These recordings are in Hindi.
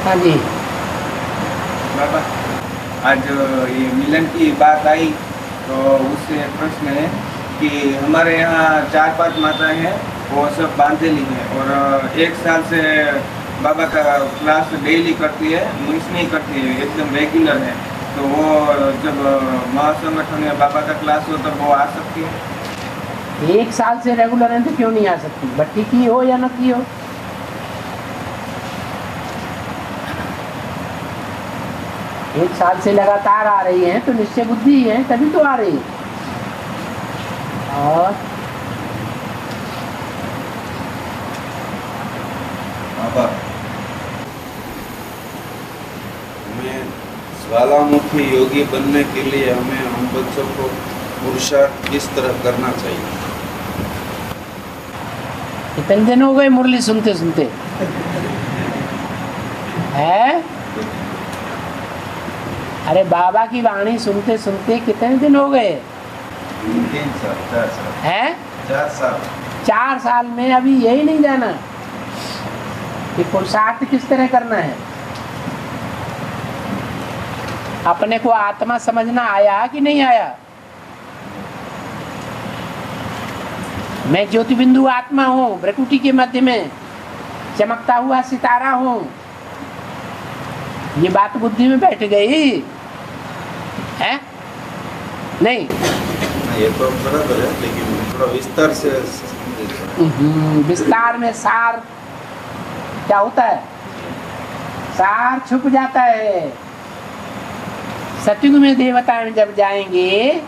हाँ जी। बाबा, आज ये मिलन की बात आई तो उससे प्रश्न है कि हमारे यहाँ 4-5 माताएं हैं, वो सब बांधेली हैं और 1 साल से बाबा का क्लास डेली करती है, मिस नहीं करती है, एकदम रेगुलर है। तो वो जब महासंगठन में बाबा का क्लास हो तब वो आ सकती है। 1 साल से रेगुलर है तो क्यों नहीं आ सकती? भट्टी की हो या न की हो। 1 साल से लगातार आ रही है तो निश्चय बुद्धि है, तभी तो आ रही है। और बाबा, हमें ज्वालामुखी योगी बनने के लिए हमें हम बच्चों को पुरुषार्थ किस तरह करना चाहिए? कितने दिन हो गए मुरली सुनते सुनते है? अरे बाबा की वाणी सुनते सुनते कितने दिन हो गए? 3 साल 4 साल है? 4 साल। 4 साल में अभी यही नहीं जाना कि पुरुषार्थ किस तरह करना है। अपने को आत्मा समझना आया कि नहीं आया? मैं ज्योति बिंदु आत्मा हूँ, भ्रकुटी के मध्य में चमकता हुआ सितारा हूँ। ये बात बुद्धि में बैठ गई है? नहीं, ये तो बराबर है, लेकिन थोड़ा विस्तार से विस्तार में सार क्या होता है? सार छुप जाता है। सतयुग में देवता में जब जाएंगे,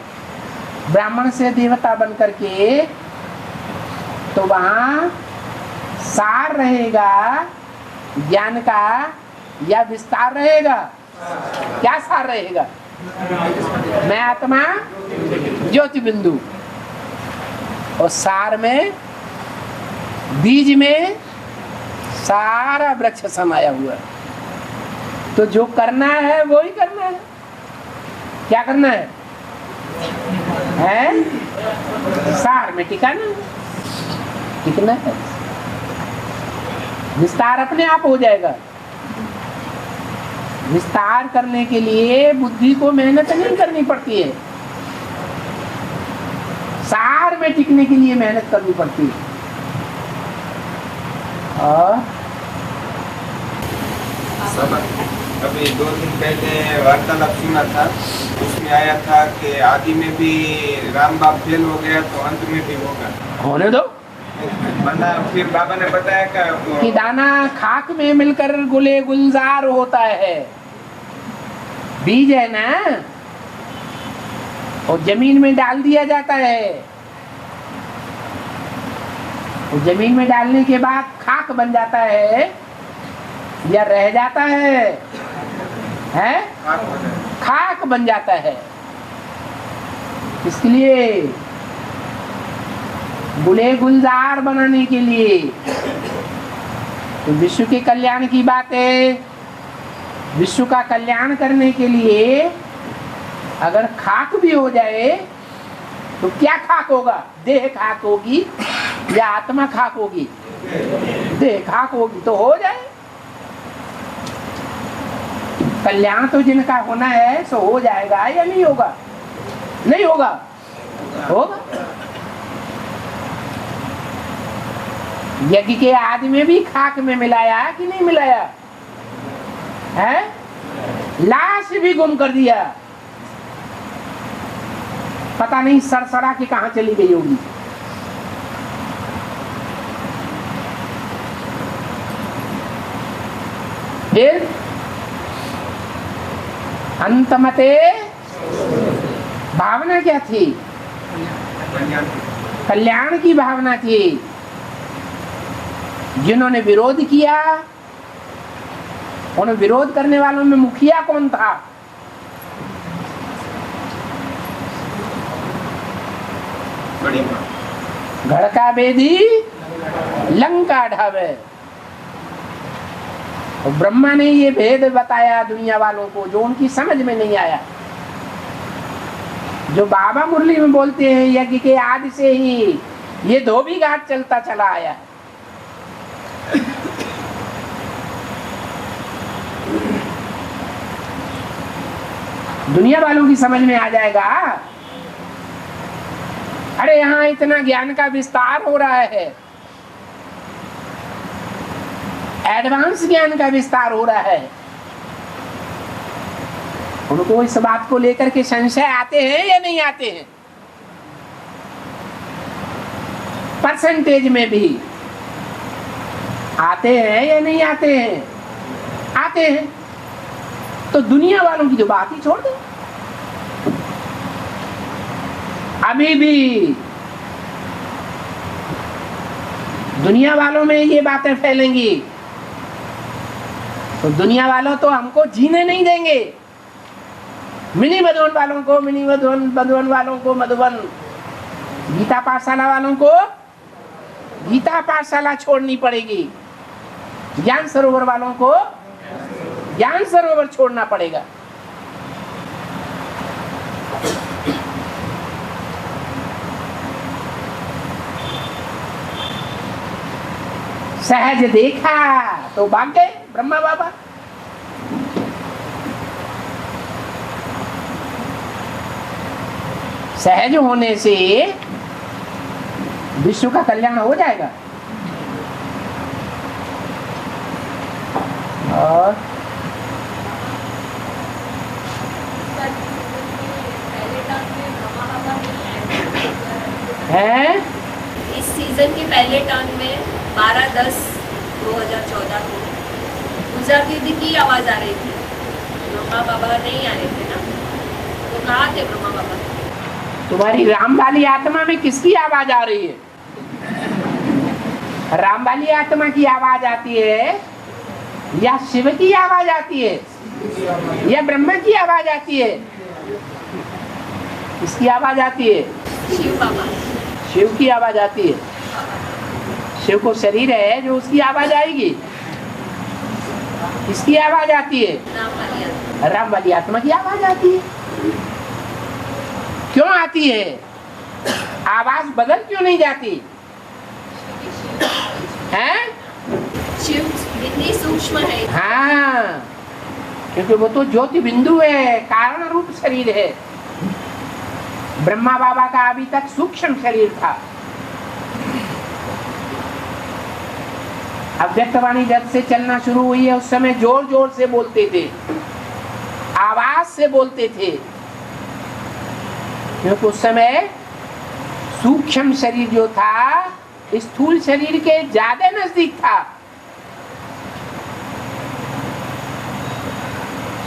ब्राह्मण से देवता बन करके, तो वहां सार रहेगा ज्ञान का या विस्तार रहेगा? क्या सार रहेगा? मैं आत्मा ज्योति बिंदु, और सार में बीज में सारा वृक्ष समाया हुआ है। तो जो करना है वो ही करना है। क्या करना है? सार में टिकाना है, टिकना है। विस्तार अपने आप हो जाएगा। विस्तार करने के लिए बुद्धि को मेहनत नहीं करनी पड़ती है, सार में टिकने के लिए मेहनत करनी पड़ती है। और अभी 2 दिन पहले वार्तालाप सुना था, उसमें आया था कि आदि में भी राम बाप फेल हो गया तो अंत में भी होगा। होने दो। वरना फिर बाबा ने बताया कि दाना खाक में मिलकर गुले गुलजार होता है। बीज है ना, और जमीन में डाल दिया जाता है। और जमीन में डालने के बाद खाक बन जाता है या रह जाता है? खाक बन जाता है। इसके लिए गुले गुलजार बनाने के लिए तो विश्व के कल्याण की बात है। विश्व का कल्याण करने के लिए अगर खाक भी हो जाए तो क्या खाक होगा? देह खाक होगी या आत्मा खाक होगी? देह खाक होगी तो हो जाए। कल्याण तो जिनका होना है सो हो जाएगा या नहीं होगा? नहीं होगा? होगा। यज्ञ के आदि में भी खाक में मिलाया कि नहीं मिलाया है? लाश भी गुम कर दिया, पता नहीं सरसरा के कहां चली गई होगी। फिर अंतमते भावना क्या थी? कल्याण की भावना थी। जिन्होंने विरोध किया, उन विरोध करने वालों में मुखिया कौन था? घड़का बेदी लंका ढावे। और ब्रह्मा ने ये भेद बताया दुनिया वालों को जो उनकी समझ में नहीं आया। जो बाबा मुरली में बोलते हैं यज्ञ के आदि से ही ये धोबी घाट चलता चला आया है। दुनिया वालों की समझ में आ जाएगा। अरे यहाँ इतना ज्ञान का विस्तार हो रहा है, एडवांस ज्ञान का विस्तार हो रहा है। उनको इस बात को लेकर के संशय आते हैं या नहीं आते हैं? परसेंटेज में भी आते हैं या नहीं आते हैं? आते हैं। तो दुनिया वालों की जो बात ही छोड़ दो। अभी भी दुनिया वालों में ये बातें फैलेंगी तो दुनिया वालों तो हमको जीने नहीं देंगे। मिनी मधुबन वालों को मिनी मधुबन वालों को मधुबन, गीता पाठशाला वालों को गीता पाठशाला छोड़नी पड़ेगी, ज्ञान सरोवर वालों को ज्ञान सरोवर छोड़ना पड़ेगा। सहज देखा तो भाग गए ब्रह्मा बाबा। सहज होने से विश्व का कल्याण हो जाएगा। और है इस सीजन के पहले टर्न में 12/10/2014 को पूजा दीदी की आवाज आ रही थी, ब्रह्मा बाबा नहीं आ रहे थे ना। तो कहाँ थे ब्रह्मा बाबा? तुम्हारी राम वाली आत्मा में किसकी आवाज आ रही है? राम वाली आत्मा की आवाज आती है या शिव की आवाज आती है या ब्रह्मा की आवाज आती है? किसकी आवाज आती है? शिव बाबा। शिव की आवाज आती है। शिव को शरीर है जो उसकी आवाज आएगी। किसकी आवाज आती है? राम वाली आत्मा की आवाज आती है। क्यों आती है? आवाज बदल क्यों नहीं जाती है? शिव इतनी सूक्ष्म है। हाँ, क्योंकि वो तो ज्योति बिंदु है, कारण रूप शरीर है। ब्रह्मा बाबा का अभी तक सूक्ष्म शरीर था। अव्यक्तवाणी जब से चलना शुरू हुई है उस समय जोर जोर से बोलते थे, आवाज से बोलते थे, क्योंकि उस समय सूक्ष्म शरीर जो था स्थूल शरीर के ज्यादा नजदीक था।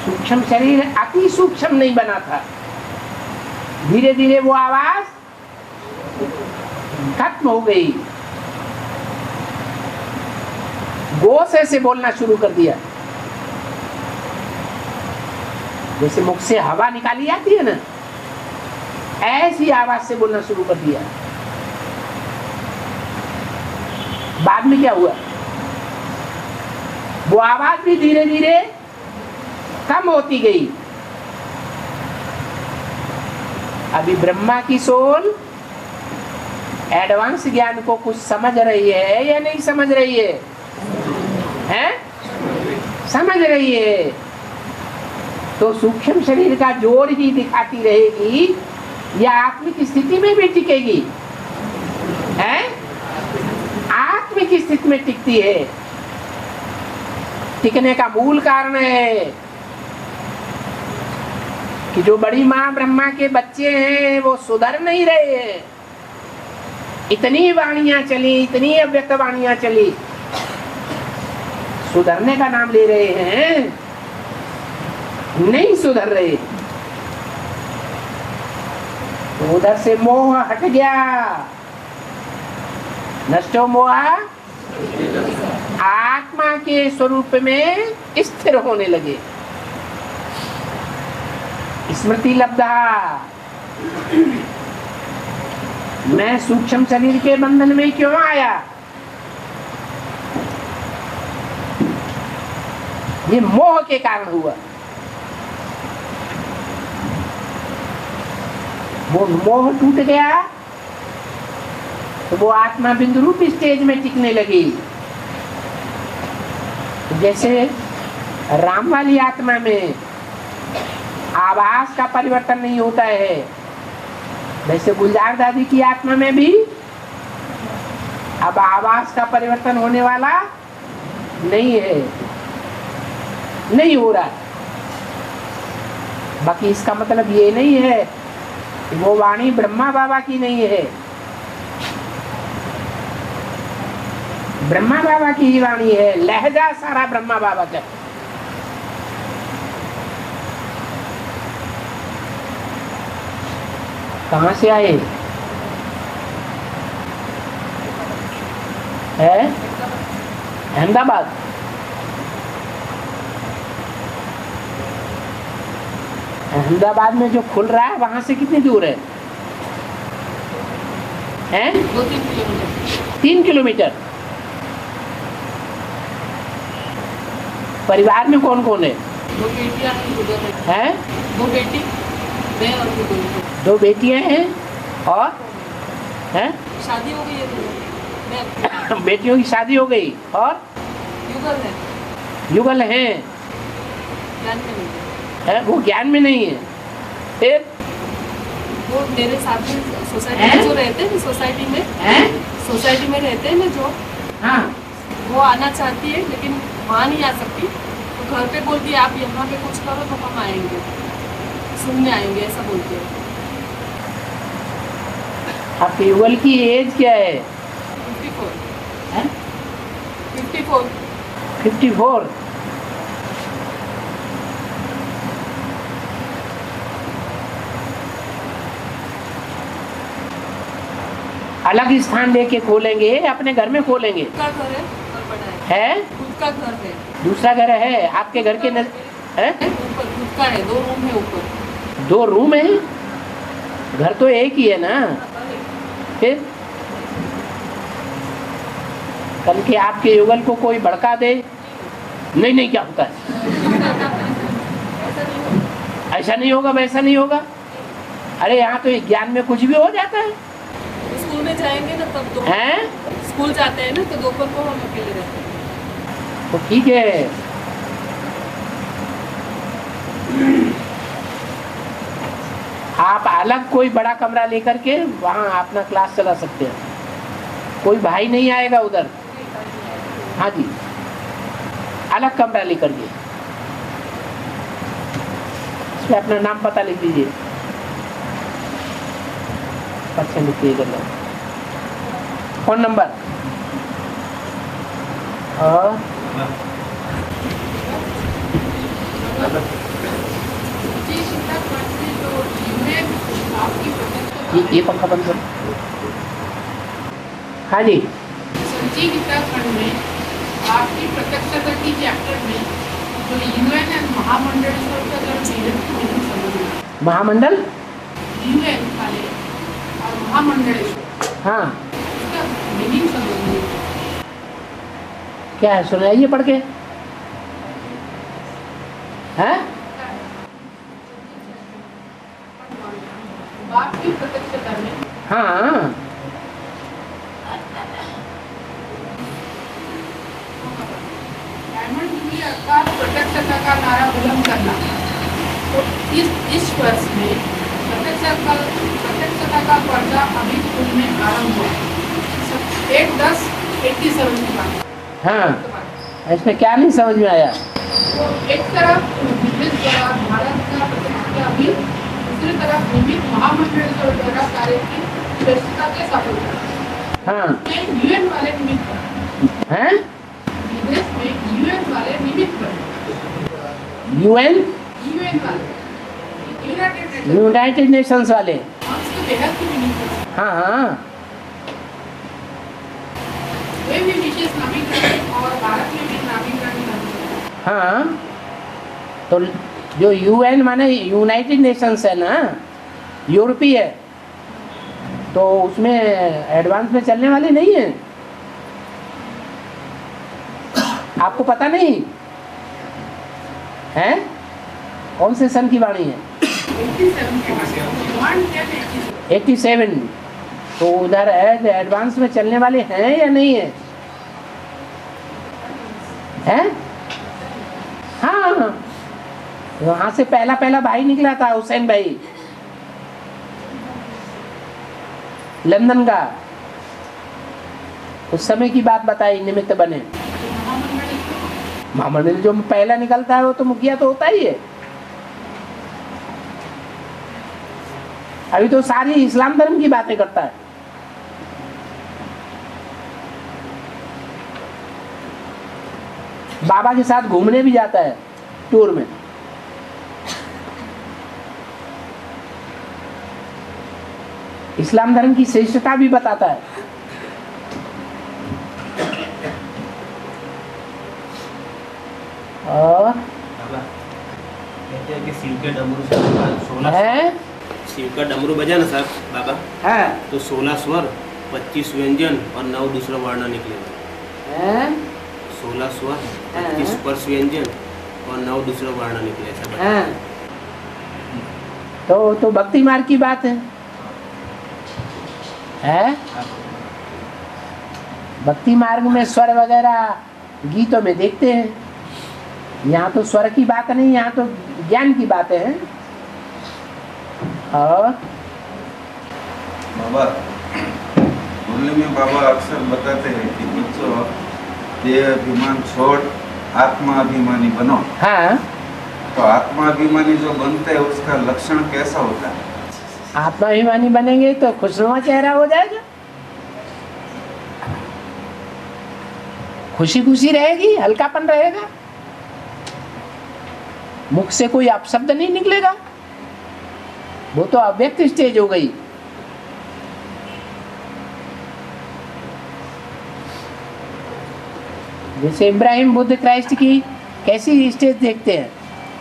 सूक्ष्म शरीर अति सूक्ष्म नहीं बना था। धीरे धीरे वो आवाज खत्म हो गई। गोसे से बोलना शुरू कर दिया। जैसे मुख से हवा निकाली जाती है ना, ऐसी आवाज से बोलना शुरू कर दिया। बाद में क्या हुआ? वो आवाज भी धीरे धीरे कम होती गई। अभी ब्रह्मा की सोल एडवांस ज्ञान को कुछ समझ रही है या नहीं समझ रही है? हैं? समझ रही है। तो सूक्ष्म शरीर का जोर ही दिखाती रहेगी या आत्मिक स्थिति में भी टिकेगी? हैं? आत्मिक स्थिति में टिकती है। टिकने का मूल कारण है कि जो बड़ी माँ ब्रह्मा के बच्चे हैं वो सुधर नहीं रहे हैं। इतनी वाणियां चली, इतनी अव्यक्त वाणियां चली, सुधरने का नाम ले रहे हैं, नहीं सुधर रहे। तो उधर से मोह हट गया। नष्टो मोह आत्मा के स्वरूप में स्थिर होने लगे। स्मृति लब्धा, मैं सूक्ष्म शरीर के बंधन में क्यों आया? ये मोह के कारण हुआ। वो मोह टूट गया तो वो आत्मा बिंदु रूप स्टेज में टिकने लगी। जैसे राम वाली आत्मा में आवास का परिवर्तन नहीं होता है, वैसे गुलजार दादी की आत्मा में भी अब आवास का परिवर्तन होने वाला नहीं है, नहीं हो रहा। बाकी इसका मतलब ये नहीं है कि वो वाणी ब्रह्मा बाबा की नहीं है, ब्रह्मा बाबा की ही वाणी है, लहजा सारा ब्रह्मा बाबा का। कहां से आए है? अहमदाबाद। अहमदाबाद में जो खुल रहा है वहां से कितनी दूर है? 2-3 किलोमीटर। 3 किलोमीटर। परिवार में कौन कौन है? 2 बेटियां हैं? 2 बेटी, मैं और 2 बेटी। 2 बेटियां हैं और हैं? शादी हो गई है दोनों। मैं बेटियों की शादी हो गई और युगल है, युगल हैं, ज्ञान में नहीं है? वो ज्ञान में नहीं है। फिर वो मेरे साथ में सोसाइटी में जो रहते हैं, सोसाइटी में रहते हैं ना जो, हाँ, वो आना चाहती है लेकिन वहाँ नहीं आ सकती, तो घर पे बोलती है आप यहाँ पे कुछ करो तो हम आएंगे, सुनने आएंगे, ऐसा बोलते हैं। आपके युगल की एज क्या है? 54। हैं? 54। 54। अलग स्थान लेके खोलेंगे, अपने घर में खोलेंगे? खुद का घर है और बड़ा है, खुद का घर है, दूसरा घर है आपके घर के है? ऊपर खुद का है, 2 रूम है ऊपर। 2 रूम है? घर तो एक ही है ना। फिर कल के आपके युगल को कोई भड़का दे, नहीं नहीं क्या होता है, ऐसा नहीं होगा, वैसा नहीं होगा। अरे यहाँ तो ज्ञान में कुछ भी हो जाता है। स्कूल में जाएंगे ना तब हैं? स्कूल जाते हैं ना तो दोपहर को हम अकेले रहते हैं। तो ठीक है, आप अलग कोई बड़ा कमरा लेकर के वहाँ अपना क्लास चला सकते हैं, कोई भाई नहीं आएगा उधर। हाँ जी, अलग कमरा लेकर के इसमें अपना नाम पता लिख दीजिए, अच्छा लिखिए कर लो, फोन नंबर और ये पंखा बंद कर। हाँ जी, संची गीता खंड में आपकी प्रत्यक्षता की चैप्टर में जो यूएन एंड महामंडल का जब मीनिंग समझना, महामंडल यूएन वाले और महामंडलेश्वर, हाँ इसका मीनिंग समझना क्या है, सुनाइए पढ़ के। हैं? बाप की प्रत्यक्षता में हाँ, डायमंड जुबली अर्थात प्रत्यक्षता का नारा बुलंद करना। तो इस वर्ष में प्रत्यक्षता का पर्दा अभी खुलने आरंभ हुआ। 8/10/87 की बात। हाँ, इसमें क्या नहीं समझ में आया? तो एक तरफ बिजनेस द्वारा भारत का प्रत्यक्षता भी, दूसरी तरफ निमित्त महामंडलेश्वर द्वारा कार्य की श्रेष्ठता के साथ हाँ यूएन वाले निमित्त हैं? विदेश में यूएन वाले निमित्त यूएन यूएन वाले यूनाइटेड यूनाइटेड नेशंस वाले, उसके बेहद की निमित्त हाँ हाँ वे भी विशेष नामीकरण और भारत में भी नामीकरण करते हैं। हाँ, तो जो यूएन माने यूनाइटेड नेशंस है ना, यूरोपीय है, तो उसमें एडवांस में चलने वाले नहीं है। आपको पता नहीं है? कौन से सन की वाणी है? 87। तो उधर एडवांस में चलने वाले हैं या नहीं है? हैं? हाँ, वहां से पहला पहला भाई निकला था हुसैन भाई, लंदन का। उस समय की बात बताई, निमित्त बने। महामंडल जो पहला निकलता है वो तो मुखिया तो होता ही है। अभी तो सारी इस्लाम धर्म की बातें करता है। बाबा के साथ घूमने भी जाता है टूर में। इस्लाम धर्म की श्रेष्ठता भी बताता है। और कहते हैं कि शिव के डमरू से 16 है शिव का डमरू बजा ना साहब बाबा, है तो 16 स्वर, 25 व्यंजन और 9 दूसरा वर्ण निकले। है 16 स्वर, 25 स्पर्श व्यंजन और 9 दूसरा वर्ण निकले। ऐसा बताया। है तो भक्ति मार्ग की बात है। भक्ति मार्ग में स्वर वगैरह गीतों में देखते हैं। यहाँ तो स्वर की बात नहीं, यहाँ तो ज्ञान की बातें हैं। और बाबा मुरली में बाबा अक्सर बताते हैं कि बच्चों देह अभिमान छोड़ आत्माभिमानी बनो। हाँ, तो आत्माभिमानी जो बनते हैं उसका लक्षण कैसा होता है? आत्माभिमानी बनेंगे तो खुशनुमा चेहरा हो जाएगा, खुशी खुशी रहेगी, हल्कापन रहेगा, मुख से कोई अपशब्द नहीं निकलेगा। वो तो अव्यक्त स्टेज हो गई। जैसे इब्राहिम बुद्ध क्राइस्ट की कैसी स्टेज देखते हैं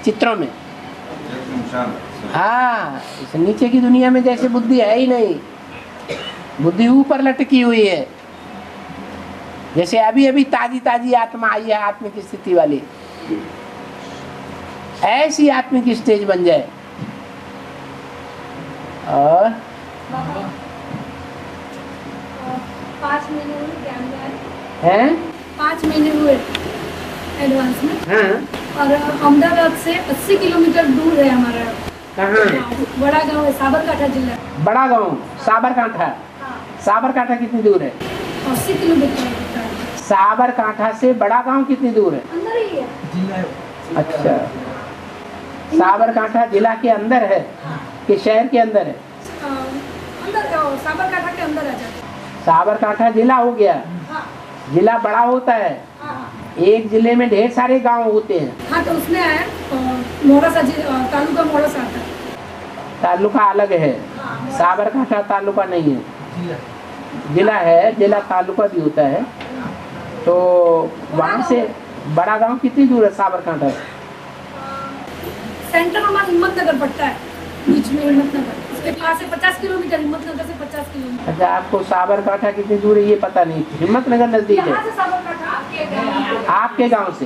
चित्रों में। एकदम शांत। हाँ, इस नीचे की दुनिया में जैसे बुद्धि है ही नहीं, बुद्धि ऊपर लटकी हुई है। जैसे अभी अभी ताजी ताजी आत्मा आई है, आत्मिक स्थिति वाली, ऐसी आत्मिक स्टेज बन जाए। और 5 महीने हुए ज्ञान में आए। हैं 5 महीने हुए एडवांस में। हाँ, और अहमदाबाद से 80 किलोमीटर दूर है हमारा कहाँ? गाँव। बड़ा गांव है, साबरकांठा जिला। बड़ा गांव साबरकांठा। हाँ, साबरकांठा कितनी दूर है? 80 किलोमीटर होता है। साबरकांठा से बड़ा गांव कितनी दूर है? अंदर ही है। अच्छा, साबरकांठा जिला के अंदर है कि शहर के अंदर है? अंदर साबरकांठा के अंदर आ जाता है। साबरकांठा जिला हो गया। हाँ, जिला बड़ा होता है, हाँ, एक जिले में ढेर सारे गांव होते हैं। हाँ, तो उसमें आया मोड़ासा तालुका मोड़ासा आता है। तालुका अलग है, साबरकांठा तालुका नहीं है, जिला है। जिला तालुका भी होता है। तो वहाँ से बड़ा गांव कितनी दूर है साबरकांठा से? सेंटर हमारा हिम्मतनगर पड़ता है, बीच में हिम्मतनगर। उसके पास से 50 किलोमीटर, हिम्मतनगर से 50 किलोमीटर। अच्छा, आपको साबरकांठा कितनी दूर है ये पता नहीं। हिम्मतनगर नजदीक यहाँ है से साबरकांठा आपके गांव से?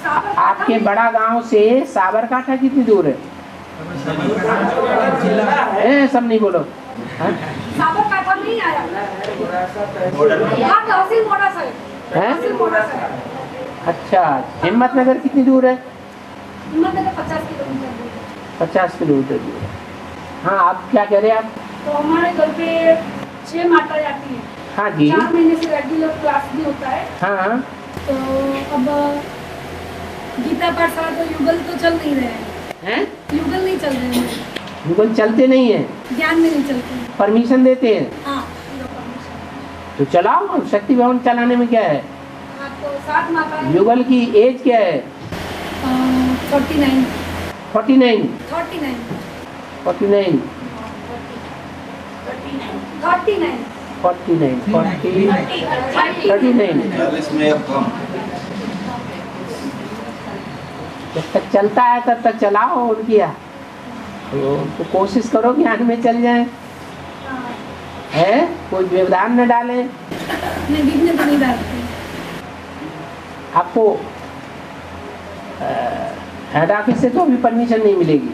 साबरकांठा आपके बड़ा गांव से साबरकांठा कितनी दूर है? सब नहीं बोलो। हाँ? साबरकांठा नहीं आया। हाँ, तहसील मोड़ासा है। हैं? तहसील मोड़ासा है। अच्छा, हिम्मतनगर कितनी दूर है? हिम्मतनगर 50 किलोमीटर दूर है। 50 किलोमीटर दूर है। हाँ, आप क्या कह रहे हैं आप? तो हमारे घर पे 6 माता जाती है। हाँ जी। 4 महीने से रेगुलर क्लास भी होता है। हाँ, तो अब गीता पाठ सारा तो युगल तो चल नहीं रहे हैं। युगल नहीं चल रहे हैं, युगल चलते नहीं है, ज्ञान में नहीं चलते हैं। परमिशन देते हैं हाँ, पूरा permission। तो चलाओ। शक्ति भवन चलाने में क्या है? हाँ, तो 7 माता युगल की एज क्या है? 49 49 39 49 39 49 39। 40 में एक कम। जब तक चलता है तब तक चलाओ। उनकी तो कोशिश करो ज्ञान में चल जाए। है, कोई व्यवधान न डाले। नहीं, बीच में तो नहीं डालते। आपको हेड ऑफिस से तो अभी परमिशन नहीं मिलेगी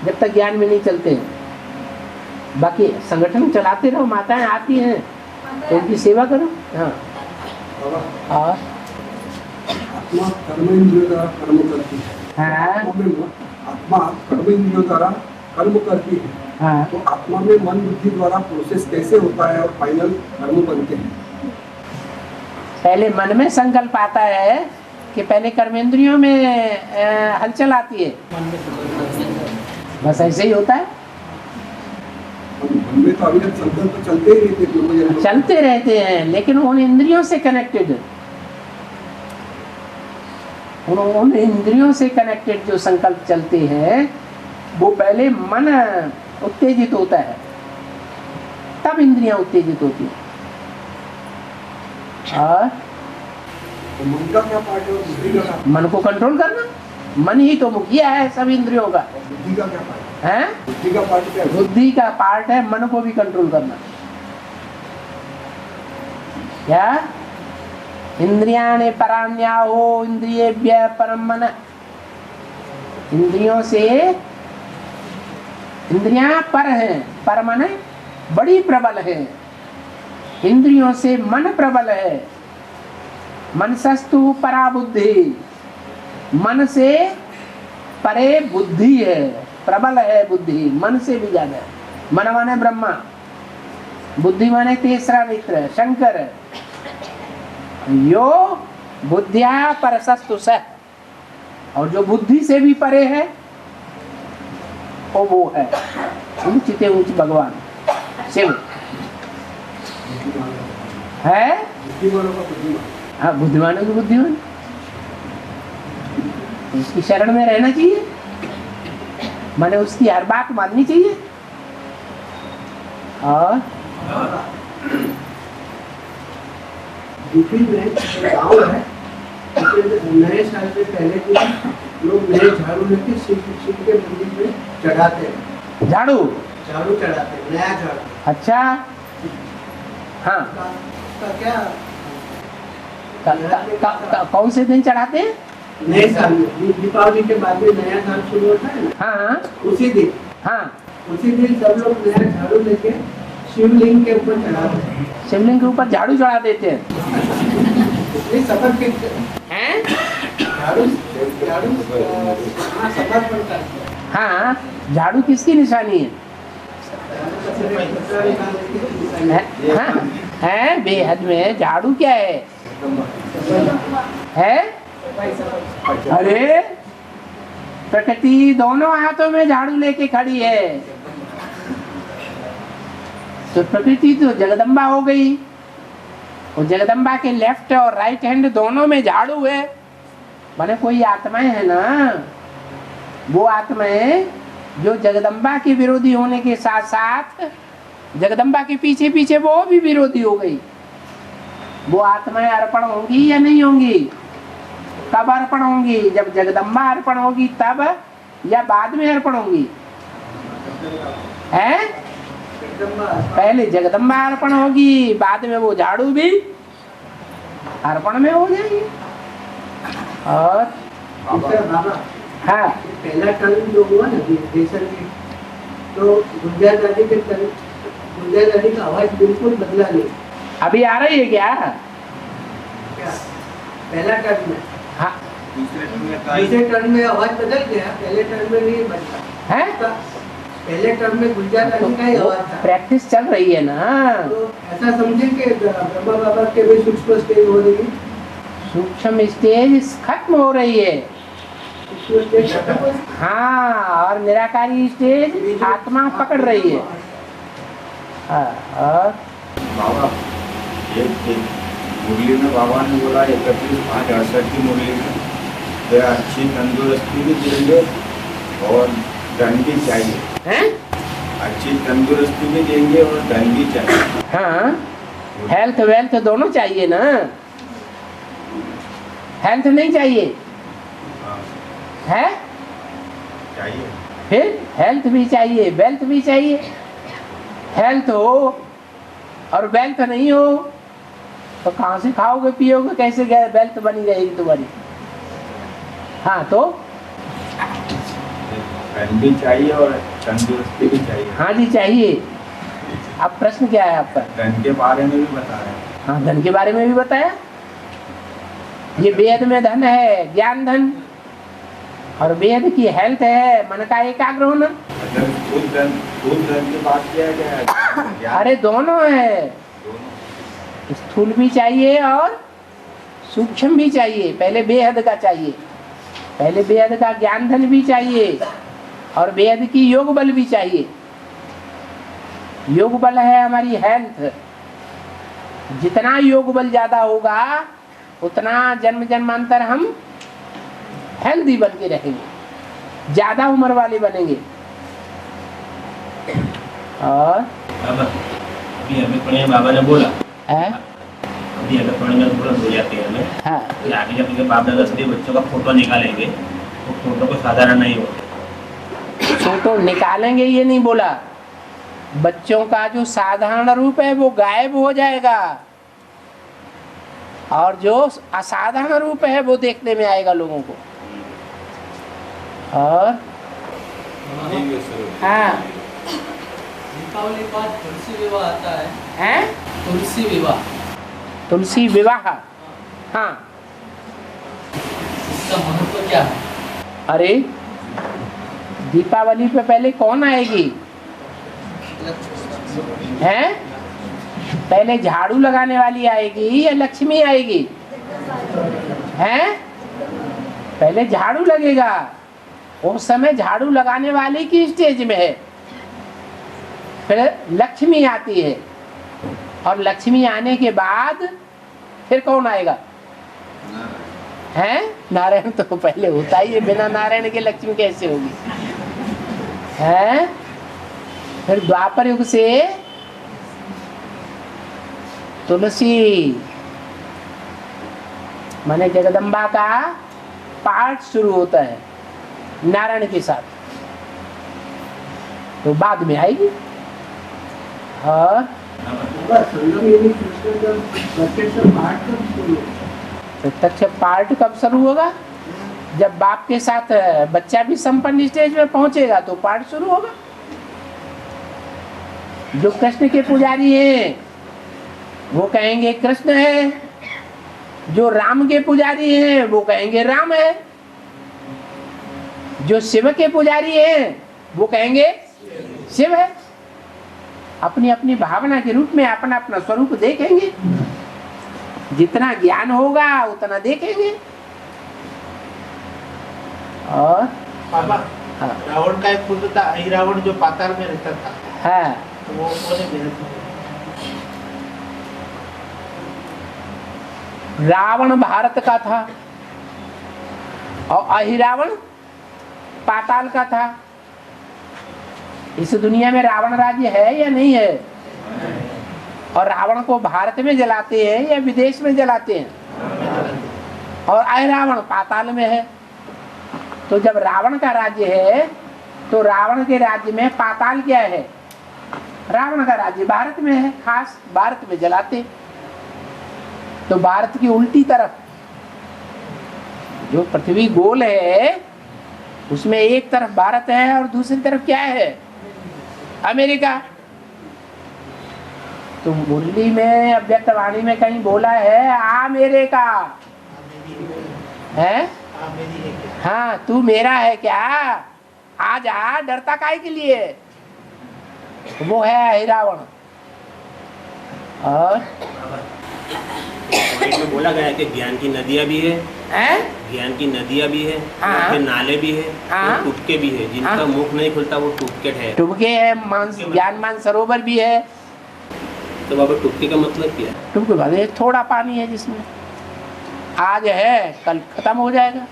जब तक ज्ञान में नहीं चलते हैं। बाकी संगठन चलाते रहो, माताएं आती हैं तो उनकी सेवा करो। हाँ, और आत्मा कर्मेंद्रियों द्वारा कर्म करती है। हाँ आत्मा कर्मेंद्रियों द्वारा कर्म करती है। हाँ तो आत्मा में मन बुद्धि द्वारा प्रोसेस कैसे होता है और फाइनल कर्म बनते हैं? पहले मन में संकल्प आता है कि पहले कर्मेंद्रियों में हलचल आती है, बस ऐसे ही होता है। मन में तो अभी तक संकल्प चलते ही रहते हैं, चलते रहते हैं, लेकिन उन इंद्रियों से कनेक्टेड, उन इंद्रियों से कनेक्टेड जो संकल्प चलते हैं वो पहले मन उत्तेजित होता है, तब इंद्रियां उत्तेजित होती हैं। और तो मन का क्या पार्ट है और बुद्धि का क्या? मन को कंट्रोल करना, मन ही तो मुखिया है सब इंद्रियों का। बुद्धि का क्या पार्ट है? बुद्धि का पार्ट क्या है? बुद्धि का पार्ट है मन को भी कंट्रोल करना। क्या? इंद्रियाणि पराण्याहो इंद्रियेभ्यः परं मनः। इंद्रियों से इंद्रियां पर हैं, पर मन बड़ी प्रबल है। इंद्रियों से मन प्रबल है। मनसस्तु परा बुद्धि, मन से परे बुद्धि है, प्रबल है बुद्धि, मन से भी ज्यादा है। मन माने ब्रह्मा, बुद्धि माने तीसरा मित्र शंकर। यो बुद्धिया परसस्तु सः, और जो बुद्धि से भी परे है वो है ऊंचते ऊंच भगवान शिव है। हाँ, बुद्धिमानों की बुद्धिमान, उसकी शरण में रहना चाहिए, माने उसकी हर बात माननी चाहिए। और यूपी में गाँव है, नए साल से पहले भी लोग नए झाड़ू लेके शिव के मंदिर में चढ़ाते हैं। झाड़ू चढ़ाते हैं, नया झाड़ू। अच्छा, हाँ, कौन से दिन चढ़ाते हैं? नए साल में, दीपावली के बाद में नया साल शुरू होता है ना। हाँ, उसी दिन, हाँ, उसी दिन सब लोग नया झाड़ू लेके शिवलिंग के ऊपर चढ़ाते हैं। शिवलिंग के ऊपर झाड़ू चढ़ा देते हैं। शपथ के हैं? झाड़ू शपथ बनता है। हाँ, झाड़ू किसकी निशानी है? हाँ, है बेहद में झाड़ू क्या है? अरे प्रकृति दोनों हाथों में झाड़ू लेके खड़ी है, तो प्रकृति तो जगदम्बा हो गई। और जगदम्बा के लेफ्ट और राइट हैंड दोनों में झाड़ू है, माने कोई आत्माएं है ना, वो आत्माएं जो जगदम्बा के विरोधी होने के साथ साथ जगदम्बा के पीछे पीछे वो भी विरोधी हो गई। वो आत्माएं अर्पण होंगी या नहीं होंगी? कब अर्पण होंगी? जब जगदम्बा अर्पण होगी तब, या बाद में अर्पण होंगी? है? पहले जगदम्बा अर्पण होगी, बाद में वो झाड़ू भी अर्पण में हो जाएगी। और हाँ, पहला टर्म जो हुआ ना देशन में, तो गुंजा दादी के टर्म, गुंजा दादी का आवाज बिल्कुल बदला नहीं। अभी आ रही है क्या? पहला टर्म में, हाँ, दूसरे टर्म में आवाज बदल गया, पहले टर्म में नहीं बदला है। पहले टर्म में गुंजा दादी का ही आवाज था। प्रैक्टिस चल रही है ना, तो ऐसा समझे कि ब्रह्मा बाबा के भी सूक्ष्म स्टेज हो रही है। सूक्ष्म स्टेज खत्म हो रही है। हाँ, और निराकारी स्टेज आत्मा पकड़ रही है। हाँ, और बाबा मुरली में बाबा ने बोला 31/5/68 की मुरली में तो अच्छी तंदुरुस्ती भी देंगे और धन भी चाहिए। हैं? अच्छी तंदुरुस्ती भी देंगे और धन भी चाहिए। हाँ, हेल्थ वेल्थ दोनों चाहिए ना। हेल्थ नहीं चाहिए है? चाहिए। फिर हेल्थ भी चाहिए, वेल्थ भी चाहिए। हेल्थ हो और वेल्थ नहीं हो तो कहाँ से खाओगे पियोगे, कैसे वेल्थ बनी रहेगी तुम्हारी? हाँ, तो धन भी चाहिए और तंदुरुस्ती भी चाहिए। हाँ जी, चाहिए। अब प्रश्न क्या है आपका? धन के बारे में भी बता रहे हैं। हाँ, धन के बारे में भी बताया। ये वेद में धन है, ज्ञान धन, और वेद की हेल्थ है मन का एकाग्र होना। स्थूल धन की बात किया गया। अरे दोनों है, स्थूल भी चाहिए और सूक्ष्म भी चाहिए। पहले बेहद का चाहिए, पहले बेहद का ज्ञान धन भी चाहिए और वेद की योग बल भी चाहिए। योग बल है हमारी हेल्थ। जितना योग बल ज्यादा होगा उतना जन्म जन्मांतर हम हेल्दी बन के रहेंगे, ज्यादा उम्र वाले बनेंगे। और अभी हमें पढ़े बाबा ने बोला है अभी अगर पढ़ने में तुरंत हो जाती है हमें, हाँ, कि आगे जब के बाप दादा से बच्चों का फोटो निकालेंगे तो फोटो को साधारण नहीं होता। फोटो निकालेंगे ये नहीं बोला, बच्चों का जो साधारण रूप है वो गायब हो जाएगा और जो असाधारण रूप है वो देखने में आएगा लोगों को। और हाँ, दीपावली बाद तुलसी विवाह आता है। हैं? तुलसी विवाह, तुलसी विवाह, हाँ, इसका महत्व क्या है? अरे दीपावली पे पहले कौन आएगी? हैं? पहले झाड़ू लगाने वाली आएगी या लक्ष्मी आएगी? हैं? पहले झाड़ू लगेगा, उस समय झाड़ू लगाने वाले की स्टेज में है, फिर लक्ष्मी आती है और लक्ष्मी आने के बाद फिर कौन आएगा? हैं? नारायण तो पहले होता ही है, बिना नारायण के लक्ष्मी कैसे होगी? हैं? फिर द्वापर युग से तुलसी माने जगदम्बा का पाठ शुरू होता है नारायण के साथ, तो बाद में आएगी। और प्रत्यक्ष पाठ कब शुरू होगा? जब बाप के साथ बच्चा भी संपन्न स्टेज में पहुंचेगा तो पाठ शुरू होगा। जो कृष्ण के पुजारी हैं वो कहेंगे कृष्ण है, जो राम के पुजारी हैं वो कहेंगे राम है, जो शिव के पुजारी हैं वो कहेंगे शिव है। अपनी अपनी भावना के रूप में अपना अपना स्वरूप देखेंगे, जितना ज्ञान होगा उतना देखेंगे। और बाबा, हाँ, रावण का एक पुत्र था, रावण जो पाताल में रहता था, हाँ, तो वो रावण भारत का था और अहिरावण पाताल का था। इस दुनिया में रावण राज्य है या नहीं है? और रावण को भारत में जलाते हैं या विदेश में जलाते हैं? और अहिरावण पाताल में है। तो जब रावण का राज्य है तो रावण के राज्य में पाताल क्या है? रावण का राज्य भारत में है, खास भारत में जलाते। तो भारत की उल्टी तरफ जो पृथ्वी गोल है उसमें एक तरफ भारत है और दूसरी तरफ क्या है? अमेरिका। तो मुरली में अव्यक्तवाणी में कहीं बोला है अमेरिका है? हाँ, तू मेरा है क्या? आ जा, डरता काहे के लिए? वो है हिरावण। और में बोला गया है कि ज्ञान की नदियाँ भी है, ज्ञान की नदियाँ भी है, हाँ, फिर नाले भी है, हाँ, टुटके भी है, जिनका हाँ, मुख नहीं खुलता वो टुटके है। टुटके है, ज्ञान मान सरोवर भी है। तो बाबा टुटके का मतलब क्या है? टुटके बाद थोड़ा पानी है जिसमें आज है कल खत्म हो जाएगा,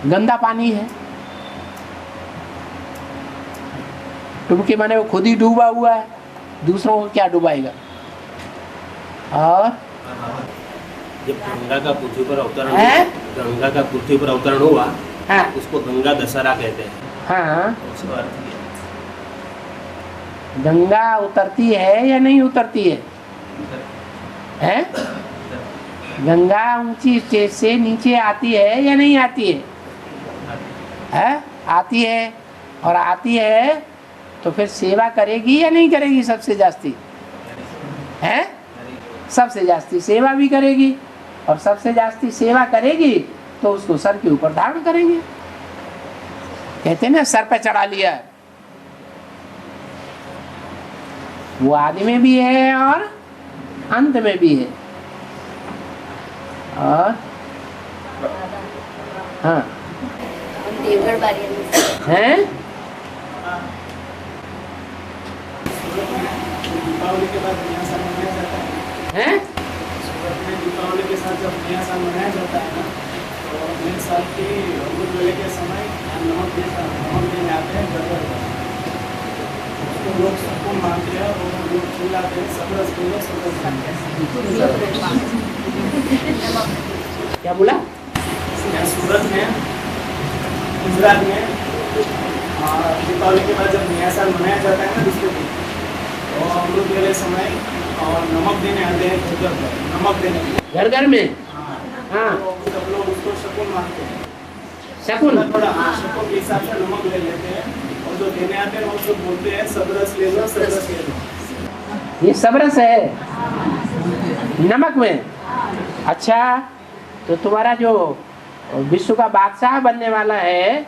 गंदा पानी है। टुटके माने वो खुद ही डूबा हुआ है, दूसरों को क्या डुबाएगा। और जब गंगा का पृथ्वी पर अवतरण है, गंगा का पृथ्वी पर अवतरण हुआ, हाँ, उसको गंगा दशहरा कहते हैं। हाँ, उसका अर्थ क्या? गंगा उतरती है या नहीं उतरती है? हैं? गंगा ऊंची स्टेज से नीचे आती है या नहीं आती है? हैं? आती है। और आती है तो फिर सेवा करेगी या नहीं करेगी? सबसे जास्ती हैं, सबसे जास्ती सेवा भी करेगी। और सबसे जास्ती सेवा करेगी तो उसको सर के ऊपर धारण करेंगे। कहते हैं ना सर पे चढ़ा लिया। वो आदि में भी है और अंत में भी है। और हाँ देवगढ़ बारी हैं दीपावली के बाद नया साल मनाया जाता है। हैं दीपावली के साथ जब नया साल मनाया जाता है ना, तो नए साल की अमृत वेले के समय नमक देने आते हैं गड़बड़ उसको लोग सबको मानते हैं और लोग खिलाते हैं, सब रस को लोग सब क्या बोला? सूरत में, गुजरात में दीपावली के बाद जब नया साल मनाया जाता है ना दूसरे दिन, तो अमृत वेले समय और नमक देने आते हैं घर पर, नमक देने घर घर में। हाँ तो सब लोग उसको शकुन मानते हैं। शकुन थोड़ा शकुन के हिसाब से नमक ले लेते हैं और जो देने आते हैं वो सब बोलते हैं सब रस ले लो, सब रस ले लो। ये सब रस है नमक में। अच्छा तो तुम्हारा जो विश्व का बादशाह बनने वाला है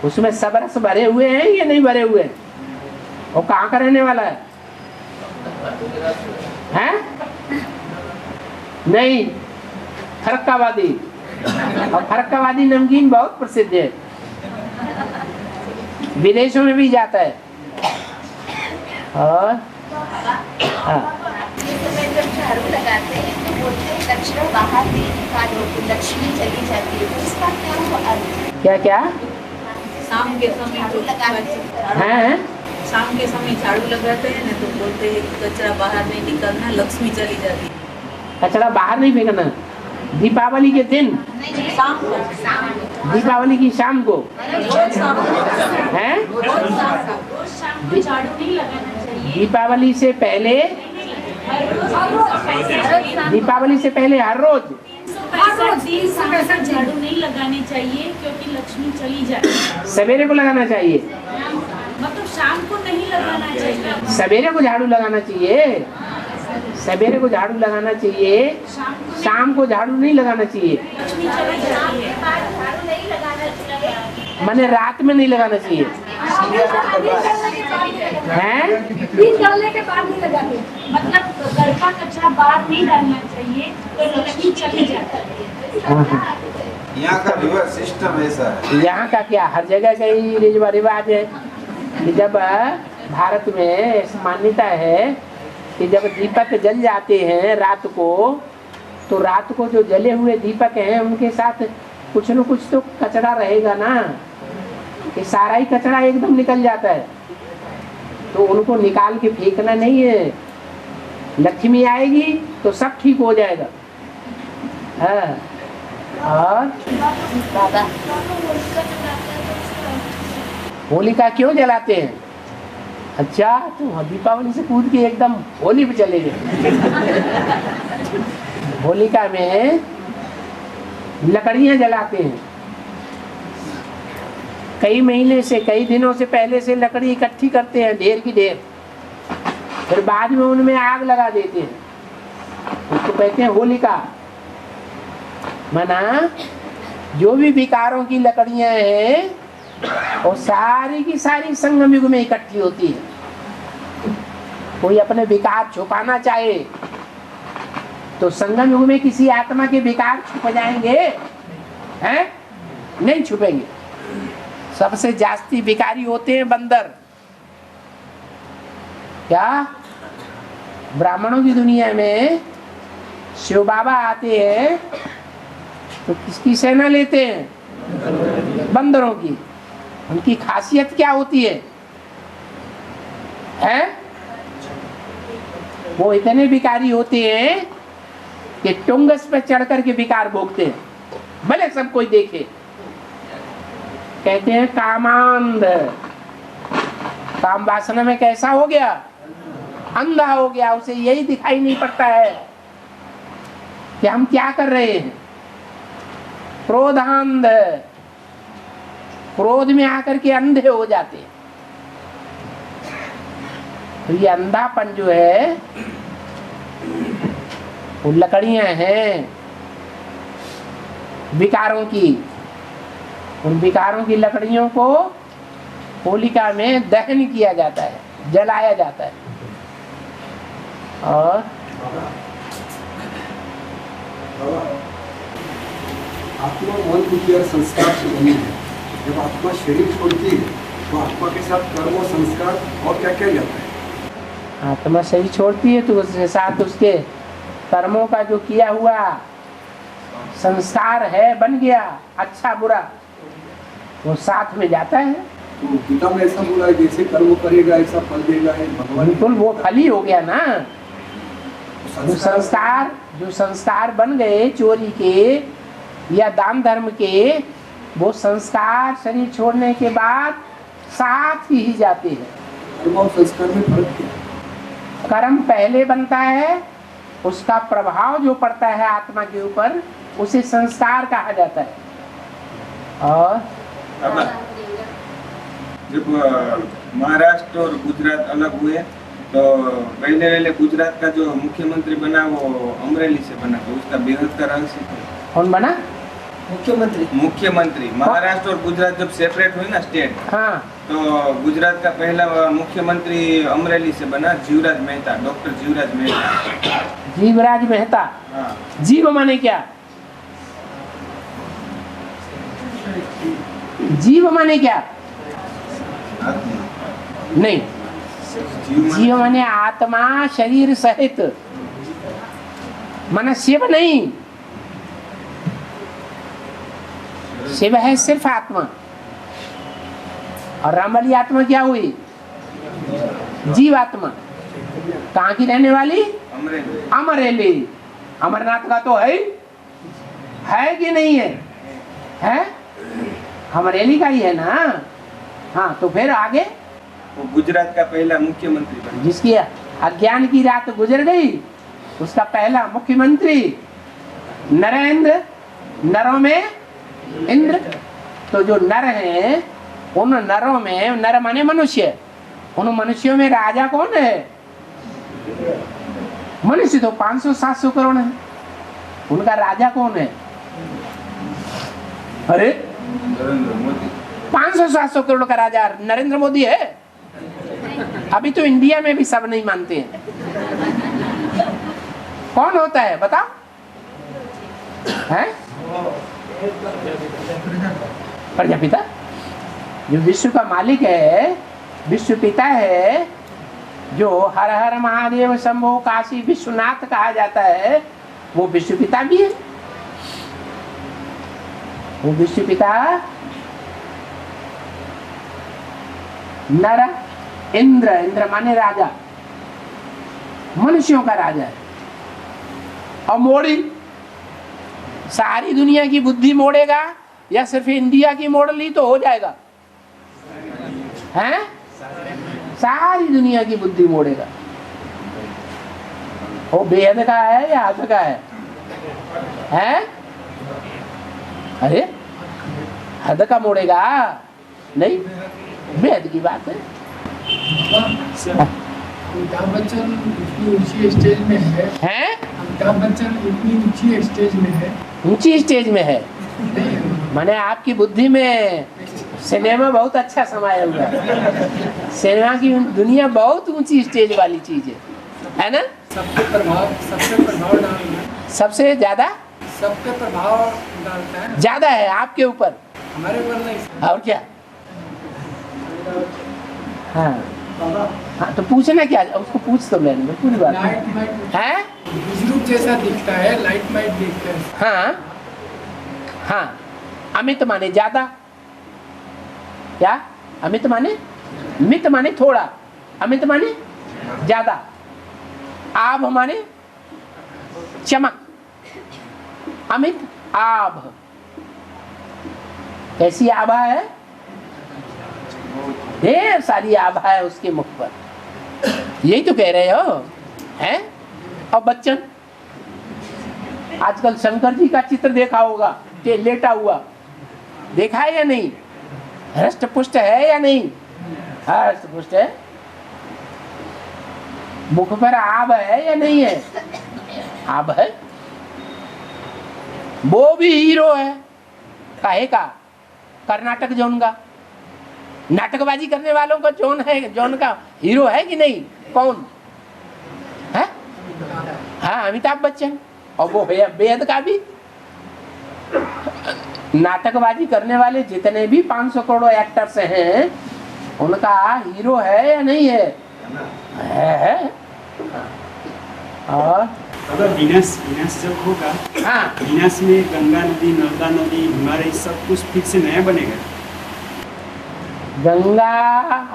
उसमें सब रस भरे हुए हैं या नहीं भरे हुए? वो कहाँ का रहने वाला है? हैं? नहीं, फरक्कावादी। और फरक्कावादी नमकीन बहुत प्रसिद्ध है, विदेशों में भी जाता है। और हाँ जब झाड़ू लगाते हैं तो बोलते हैं कचरा बाहर नहीं निकालो तो लक्ष्मी चली जाती है, तो इसका क्या अर्थ है? क्या क्या शाम के समय झाड़ू लगाते हैं? शाम के समय झाड़ू लगाते हैं ना तो बोलते हैं कि कचरा बाहर नहीं निकलना, लक्ष्मी चली जाती है। कचरा बाहर नहीं फेंकना। दीपावली के दिन, दीपावली की शाम को हैं? दीपावली से पहले, दीपावली से पहले हर रोज झाड़ू नहीं लगाने चाहिए क्योंकि लक्ष्मी चली जाती है। सवेरे को लगाना चाहिए, मतलब शाम को नहीं लगाना चाहिए। सवेरे को झाड़ू लगाना चाहिए, सवेरे को झाड़ू लगाना चाहिए, शाम को झाड़ू नहीं लगाना चाहिए। लक्ष्मी चली जाती है। झाड़ू नहीं लगाना चाहिए, माने रात में नहीं लगाना चाहिए हैं? दिन डालने के बाद नहीं लगाते, मतलब घर का कचरा बाहर नहीं डालना चाहिए तो लक्ष्मी चली जाती है। यहाँ का रिवर सिस्टम ऐसा है। यहाँ का क्या, हर जगह का ही रिवाज है कि जब भारत में ऐसी मान्यता है कि जब दीपक जल जाते हैं रात को, तो रात को जो जले हुए दीपक हैं उनके साथ कुछ न कुछ तो कचरा रहेगा ना, कि सारा ही कचरा एकदम निकल जाता है, तो उनको निकाल के फेंकना नहीं है। लक्ष्मी आएगी तो सब ठीक हो जाएगा। हाँ। और बाबा होलिका क्यों जलाते हैं? अच्छा तो दीपावली से कूद के एकदम होली पे चले गए। होलिका में लकड़ियां जलाते हैं, कई महीने से, कई दिनों से पहले से लकड़ी इकट्ठी करते हैं, ढेर की ढेर, फिर बाद में उनमें आग लगा देते हैं, उसको कहते हैं होलिका। माना जो भी विकारों की लकड़ियां हैं वो सारी की सारी संगम युग में इकट्ठी होती है। कोई अपने विकार छुपाना चाहे तो संगम युग में किसी आत्मा के विकार छुप जाएंगे हैं? नहीं छुपेंगे। सबसे जास्ती विकारी होते हैं बंदर। क्या ब्राह्मणों की दुनिया में शिव बाबा आते हैं तो किसकी सेना लेते हैं? बंदरों की। उनकी खासियत क्या होती है? वो इतने विकारी होते हैं कि टुंगस पे चढ़ करके विकार भोगते हैं, भले सब कोई देखे। कहते हैं कामांध, काम वासना में कैसा हो गया? अंधा हो गया। उसे यही दिखाई नहीं पड़ता है कि हम क्या कर रहे हैं। क्रोधांध, क्रोध में आकर के अंधे हो जाते हैं। तो ये अंधापन जो है वो लकड़ियां हैं विकारों की। उन विकारों की लकड़ियों को होलिका में दहन किया जाता है, जलाया जाता है। और आत्मा मन बुद्धि और संस्कार से बनी है। जब आत्मा शरीर छोड़ती है तो आत्मा के साथ कर्म और संस्कार और क्या क्या जाता है? आत्मा शरीर छोड़ती है तो उसके साथ उसके कर्मों का जो किया हुआ संस्कार है, बन गया अच्छा बुरा, वो साथ में जाता है। तो गीता में ऐसा बोला है जैसे कर्म करेगा ऐसा फल देगा, है भगवान। बिल्कुल, वो फल ही हो गया ना। जो संस्कार बन गए चोरी के या दान धर्म के, वो संस्कार शरीर छोड़ने के बाद साथ ही जाते हैं। कर्म और संस्कार में फर्क क्या? कर्म पहले बनता है, उसका प्रभाव जो पड़ता है आत्मा के ऊपर उसे संस्कार कहा जाता है। और जब महाराष्ट्र और गुजरात अलग हुए तो पहले गुजरात का जो मुख्यमंत्री बना वो अमरेली से बना, तो उसका बेहद का रहस्य था। कौन बना? मुख्यमंत्री महाराष्ट्र और गुजरात जब सेपरेट हुई ना स्टेट, हाँ, तो गुजरात का पहला मुख्यमंत्री अमरेली से बना, जीवराज मेहता, डॉक्टर जीवराज मेहता। जीवराज मेहता। हाँ। जीव माने क्या? जीव माने क्या? नहीं, जीव माने आत्मा शरीर सहित, माना शिव नहीं। शिव है सिर्फ आत्मा, और राम वाली आत्मा क्या हुई? जीव आत्मा। कहाँ की रहने वाली? अमरेली। अमरनाथ का तो है कि नहीं है? है, अमरेली का ही है ना। हाँ, तो फिर आगे वो गुजरात का पहला मुख्यमंत्री बना। जिसकी अज्ञान की रात गुजर गई, उसका पहला मुख्यमंत्री नरेंद्र, नरों में इंद्र। तो जो नर हैं, उन नरों में, नर माने मनुष्य, उन मनुष्यों में राजा कौन है? मनुष्य तो 500-700 करोड़ है, उनका राजा कौन है? अरे 500-700 करोड़ का राजा नरेंद्र मोदी है। अभी तो इंडिया में भी सब नहीं मानते हैं। कौन होता है बताओ? है प्रजापिता, जो विश्व का मालिक है, विश्व पिता है, जो हर हर महादेव शंभो काशी विश्वनाथ कहा जाता है, वो विश्व पिता भी है। वो विश्व पिता नर, इंद्र, इंद्र माने राजा, मनुष्यों का राजा है। और मोड़ी सारी दुनिया की बुद्धि मोड़ेगा या सिर्फ इंडिया की मोड़ ली तो हो जाएगा? हैं? सारी दुनिया की बुद्धि मोड़ेगा। वो बेहद का है या हद का है? हैं? अरे हद का मोड़ेगा नहीं, बेहद की बात है। अमिताभ बच्चन इतनी ऊंची स्टेज में है? अमिताभ बच्चन इतनी ऊंची स्टेज में है? ऊंची स्टेज में है माने आपकी बुद्धि में सिनेमा बहुत अच्छा समाया हुआ है। सिनेमा की दुनिया बहुत ऊंची स्टेज वाली चीज है ना? सबसे प्रभाव डालता है। सबसे ज्यादा सब पे प्रभाव डालता है, ज्यादा है आपके ऊपर, हमारे ऊपर नहीं। और क्या? हाँ हाँ, तो पूछना क्या, उसको पूछ तो लेने में पूरी बात है। विद्युत जैसा दिखता है, लाइट माइट दिखता है। हाँ हाँ, अमित माने ज्यादा, क्या? अमित माने, मित माने थोड़ा, अमित माने ज्यादा, आभ माने चमक, अमित आभ। कैसी आभा है? ढेर सारी आभा है उसके मुख पर, यही तो कह रहे हो हैं? और बच्चन, आजकल शंकर जी का चित्र देखा होगा कि लेटा हुआ, देखा है या नहीं? हृष्ट पुष्ट है या नहीं? हृष्ट पुष्ट है। मुख पर आभ है या नहीं है? अब है वो भी हीरो है, काहे का? कर्नाटक जोन का नाटकबाजी करने वालों का जोन है, जोन का हीरो है कि नहीं? कौन है? हाँ, अमिताभ बच्चन। और वो है बेहद का भी। नाटकबाजी करने वाले जितने भी 500 करोड़ एक्टर्स हैं, उनका हीरो है या नहीं है? है। और अगर विनाश जब होगा, हाँ, विनाश में गंगा नदी, नर्मदा नदी, हिमालय सब कुछ फिर से नया बनेगा। गंगा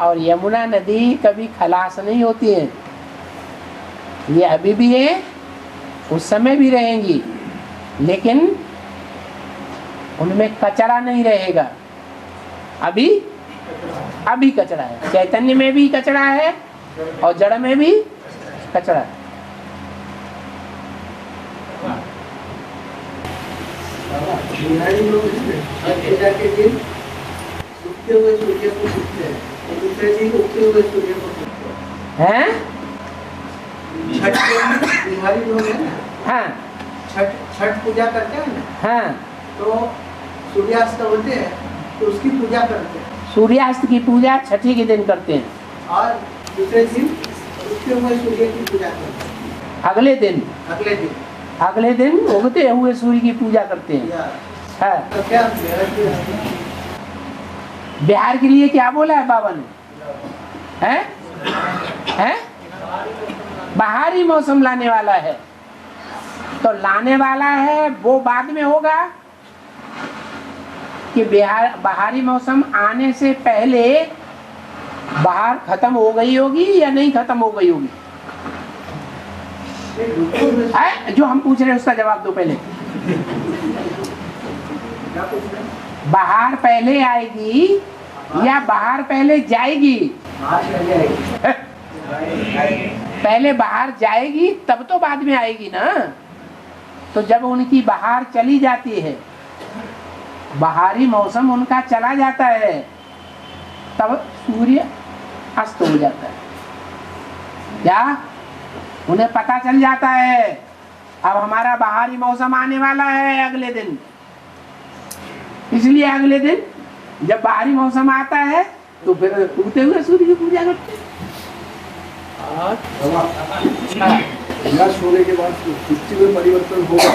और यमुना नदी कभी खलास नहीं होती है, ये अभी भी है, उस समय भी रहेंगी, लेकिन उनमें कचरा नहीं रहेगा। अभी कचरा है, चैतन्य में भी कचरा है और जड़ में भी कचरा है। बिहारी लोग पूजा के दिन उगते हुए सूर्य को पूजते हैं, दूसरे दिन उगते हुए सूर्य को पूजते हैं। छठ के बिहारी लोग हैं ना, हाँ, छठ पूजा करते हैं ना, हाँ, तो सूर्यास्त होते हैं तो उसकी पूजा करते हैं, सूर्यास्त की पूजा छठी के दिन करते हैं और दूसरे दिन उगते हुए सूर्य की पूजा करते हैं। अगले दिन उगते हुए सूर्य की पूजा करते हैं। है। तो क्या बिहार के लिए क्या बोला है बाबा ने? हैं? बाहरी मौसम लाने वाला है, तो लाने वाला है वो बाद में होगा कि बाहरी मौसम आने से पहले बाहर खत्म हो गई होगी या नहीं खत्म हो गई होगी? जो हम पूछ रहे हैं उसका जवाब दो पहले। बाहर पहले आएगी या बाहर पहले जाएगी? पहले बाहर जाएगी तब तो बाद में आएगी ना। तो जब उनकी बाहर चली जाती है, बाहरी मौसम उनका चला जाता है, तब सूर्य अस्त हो जाता है। क्या उन्हें पता चल जाता है अब हमारा बाहरी मौसम आने वाला है अगले दिन? इसलिए अगले दिन जब बाहरी मौसम आता है तो फिर उगते हुए सूर्य की पूजा करते हैं। विनाश होने के बाद सृष्टि में परिवर्तन होगा,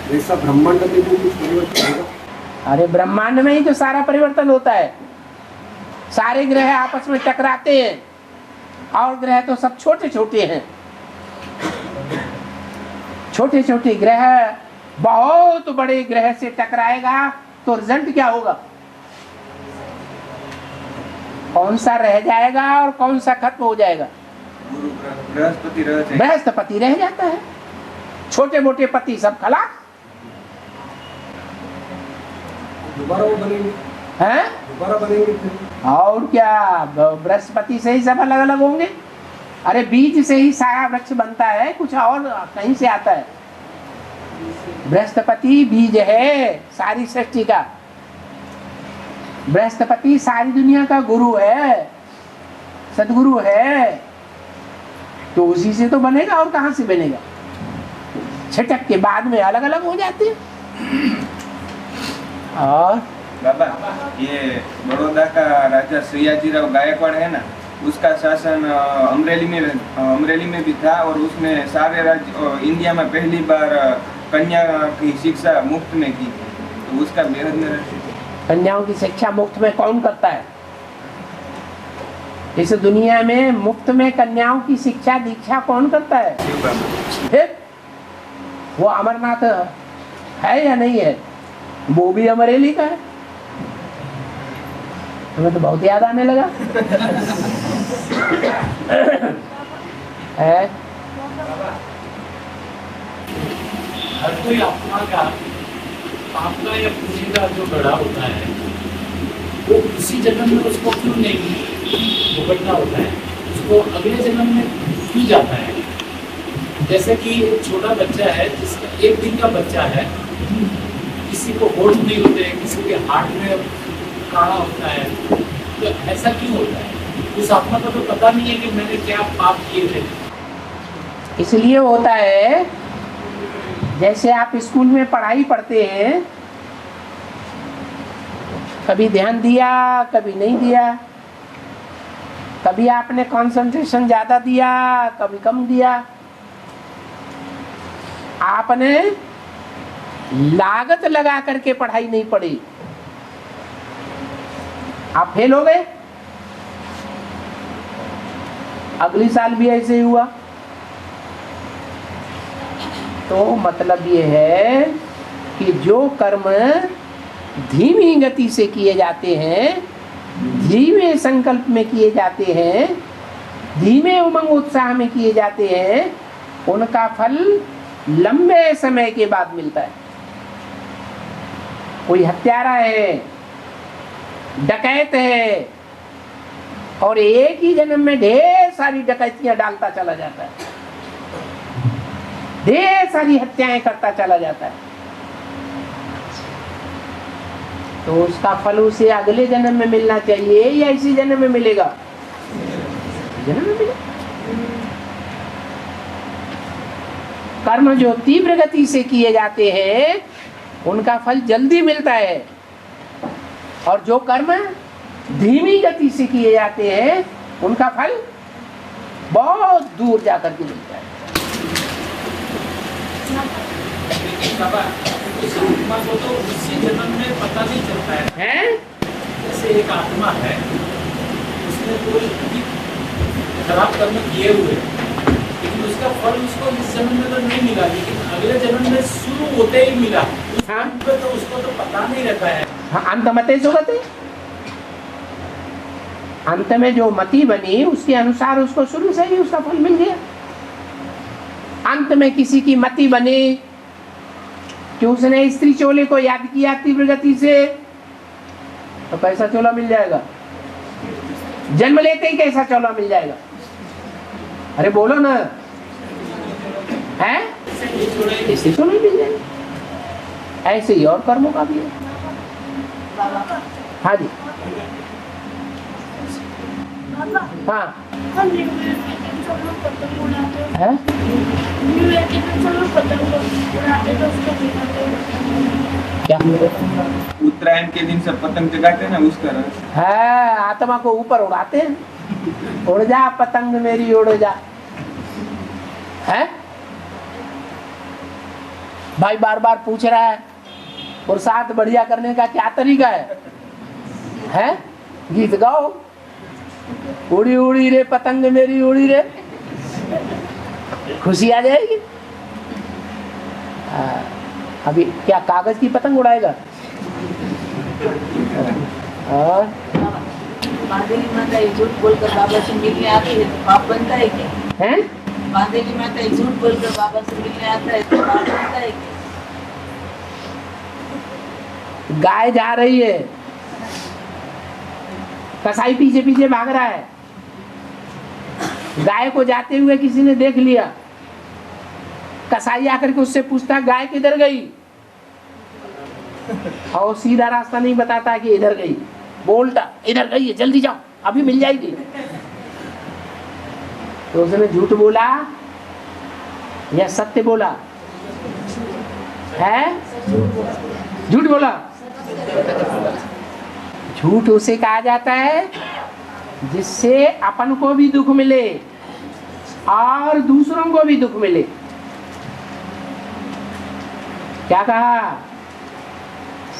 वैसा ब्रह्मांड में भी कुछ परिवर्तन होगा? अरे ब्रह्मांड में ही तो सारा परिवर्तन होता है। सारे ग्रह आपस में टकराते हैं, और ग्रह तो सब छोटे छोटे हैं। छोटे छोटे ग्रह बहुत बड़े ग्रह से टकराएगा तो रिजल्ट क्या होगा? कौन सा रह जाएगा और कौन सा खत्म हो जाएगा? बृहस्पति रह जाता है। छोटे मोटे पति सब खलास। दोबारा वो बनेंगे हैं? दोबारा बनेंगे फिर। और क्या, बृहस्पति से ही सब अलग अलग होंगे? अरे बीज से ही सारा वृक्ष बनता है, कुछ और कहीं से आता है? बृहस्पति बीज है सारी सृष्टि का। बृहस्पति सारी दुनिया का गुरु है, सदगुरु है, तो उसी से तो बनेगा, और कहां से बनेगा? छटक के बाद में अलग अलग हो जाते हैं। और बाबा, ये बड़ौदा का राजा सयाजीराव गायकवाड़ है ना, उसका शासन अमरेली में भी था, और उसने सारे राज्य इंडिया में पहली बार कन्या की शिक्षा मुफ्त में की, तो उसका बेहद मेरा। कन्याओं की शिक्षा मुफ्त में कौन करता है? इस दुनिया में मुफ्त में कन्याओं की शिक्षा दीक्षा कौन करता है? फिर वो अमरनाथ है या नहीं है? वो भी अमरेली का है। तुम्हें तो बहुत याद आने लगा है। हर कोई आत्मा का आपका या पूंजी का जो गढ़ा होता है, वो उसी जन्म में उसको क्यों नहीं भुगतना होता है? उसको अगले जन्म में क्यों जाता है? जैसे कि एक छोटा बच्चा है, जिसका 1 दिन का बच्चा है, किसी को होठ नहीं होते, किसी के हार्ट में काढ़ा होता है, तो ऐसा क्यों होता है? उस आत्मा को तो पता नहीं है कि मैंने क्या पाप किए थे। इसलिए होता है जैसे आप स्कूल में पढ़ाई पढ़ते हैं, कभी ध्यान दिया कभी नहीं दिया, कभी आपने कंसंट्रेशन ज्यादा दिया कभी कम दिया, आपने लागत लगा करके पढ़ाई नहीं पढ़ी, आप फेल हो गए। अगली साल भी ऐसे ही हुआ। तो मतलब ये है कि जो कर्म धीमी गति से किए जाते हैं, धीमे संकल्प में किए जाते हैं, धीमे उमंग उत्साह में किए जाते हैं, उनका फल लंबे समय के बाद मिलता है। कोई हत्यारा है, डकैत है, और एक ही जन्म में ढेर सारी डकैतियां डालता चला जाता है, ढेर सारी हत्याएं करता चला जाता है, तो उसका फल उसे अगले जन्म में मिलना चाहिए या इसी जन्म में मिलेगा? जन्म में मिलेगा। कर्म जो तीव्र गति से किए जाते हैं उनका फल जल्दी मिलता है, और जो कर्म धीमी गति से किए जाते हैं उनका फल बहुत दूर जाकर के मिलता है। उस आत्मा को तो उसी जन्म में पता नहीं चलता है। जैसे एक आत्मा है, उसने कोई खराब कर्म किए हुए, लेकिन उसका फल उसको इस जन्म में तो नहीं मिला, लेकिन अगले जन्म में शुरू होते ही मिला। तो उसको तो पता नहीं रहता है। हाँ, अंत मते सुगते, अंत में जो मति बनी उसके अनुसार उसको शुरू से ही उसका फल मिल गया। अंत में किसी की मति बनी कि उसने स्त्री चोले को याद किया तीव्र गति से, तो कैसा चोला मिल जाएगा? जन्म लेते ही कैसा चोला मिल जाएगा? अरे बोलो ना, है ऐसे चोला मिल जाएगा। ऐसे ही और कर्मों का भी है। हाँ जी, हाँ है? क्या उत्तरायण के दिन सब पतंग जगाते हैं ना, उस तरह है। आत्मा को ऊपर उड़ाते हैं, उड़ जा पतंग मेरी उड़ जा। है भाई बार बार पूछ रहा है पुरुषार्थ बढ़िया करने का क्या तरीका है? गीत गाओ, उड़ी उड़ी रे पतंग मेरी उड़ी रे, खुशी आ जाएगी। अभी क्या कागज की पतंग उड़ाएगा? और बांधेली माता झूठ बोलकर बाबा से मिलने आती है तो पाप बनता है क्या? हैं? बांधेली माता झूठ बोलकर बाबा से मिलने आता है तो पाप बनता है क्या? गाय जा रही है, कसाई पीछे पीछे भाग रहा है, गाय को जाते हुए किसी ने देख लिया, कसाई आकर के उससे पूछता गाय किधर गई, और सीधा रास्ता नहीं बताता कि इधर गई, बोलता इधर गई है जल्दी जाओ अभी मिल जाएगी। तो उसने झूठ बोला या सत्य बोला? है झूठ बोला। झूठ उसे कहा जाता है जिससे अपन को भी दुख मिले और दूसरों को भी दुख मिले। क्या कहा?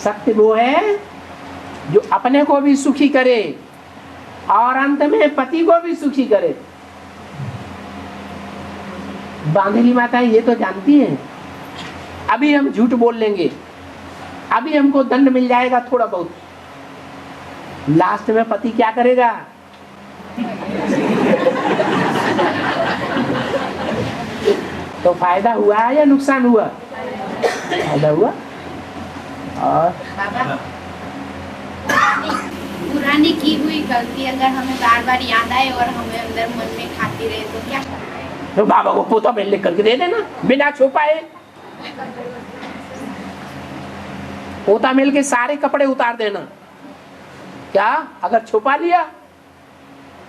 सत्य वो है जो अपने को भी सुखी करे और अंत में पति को भी सुखी करे। बांधेली माता ये तो जानती हैं, अभी हम झूठ बोल लेंगे, अभी हमको दंड मिल जाएगा थोड़ा बहुत, लास्ट में पति क्या करेगा? तो फायदा हुआ या नुकसान हुआ? फायदा हुआ। और पुरानी की हुई गलती अगर हमें बार बार याद आए और हमें अंदर मन में खाती रहे तो क्या करना है? तो बाबा को पोता में लिख करके दे देना बिना छुपाए। पोता मिल के सारे कपड़े उतार देना। क्या अगर छुपा लिया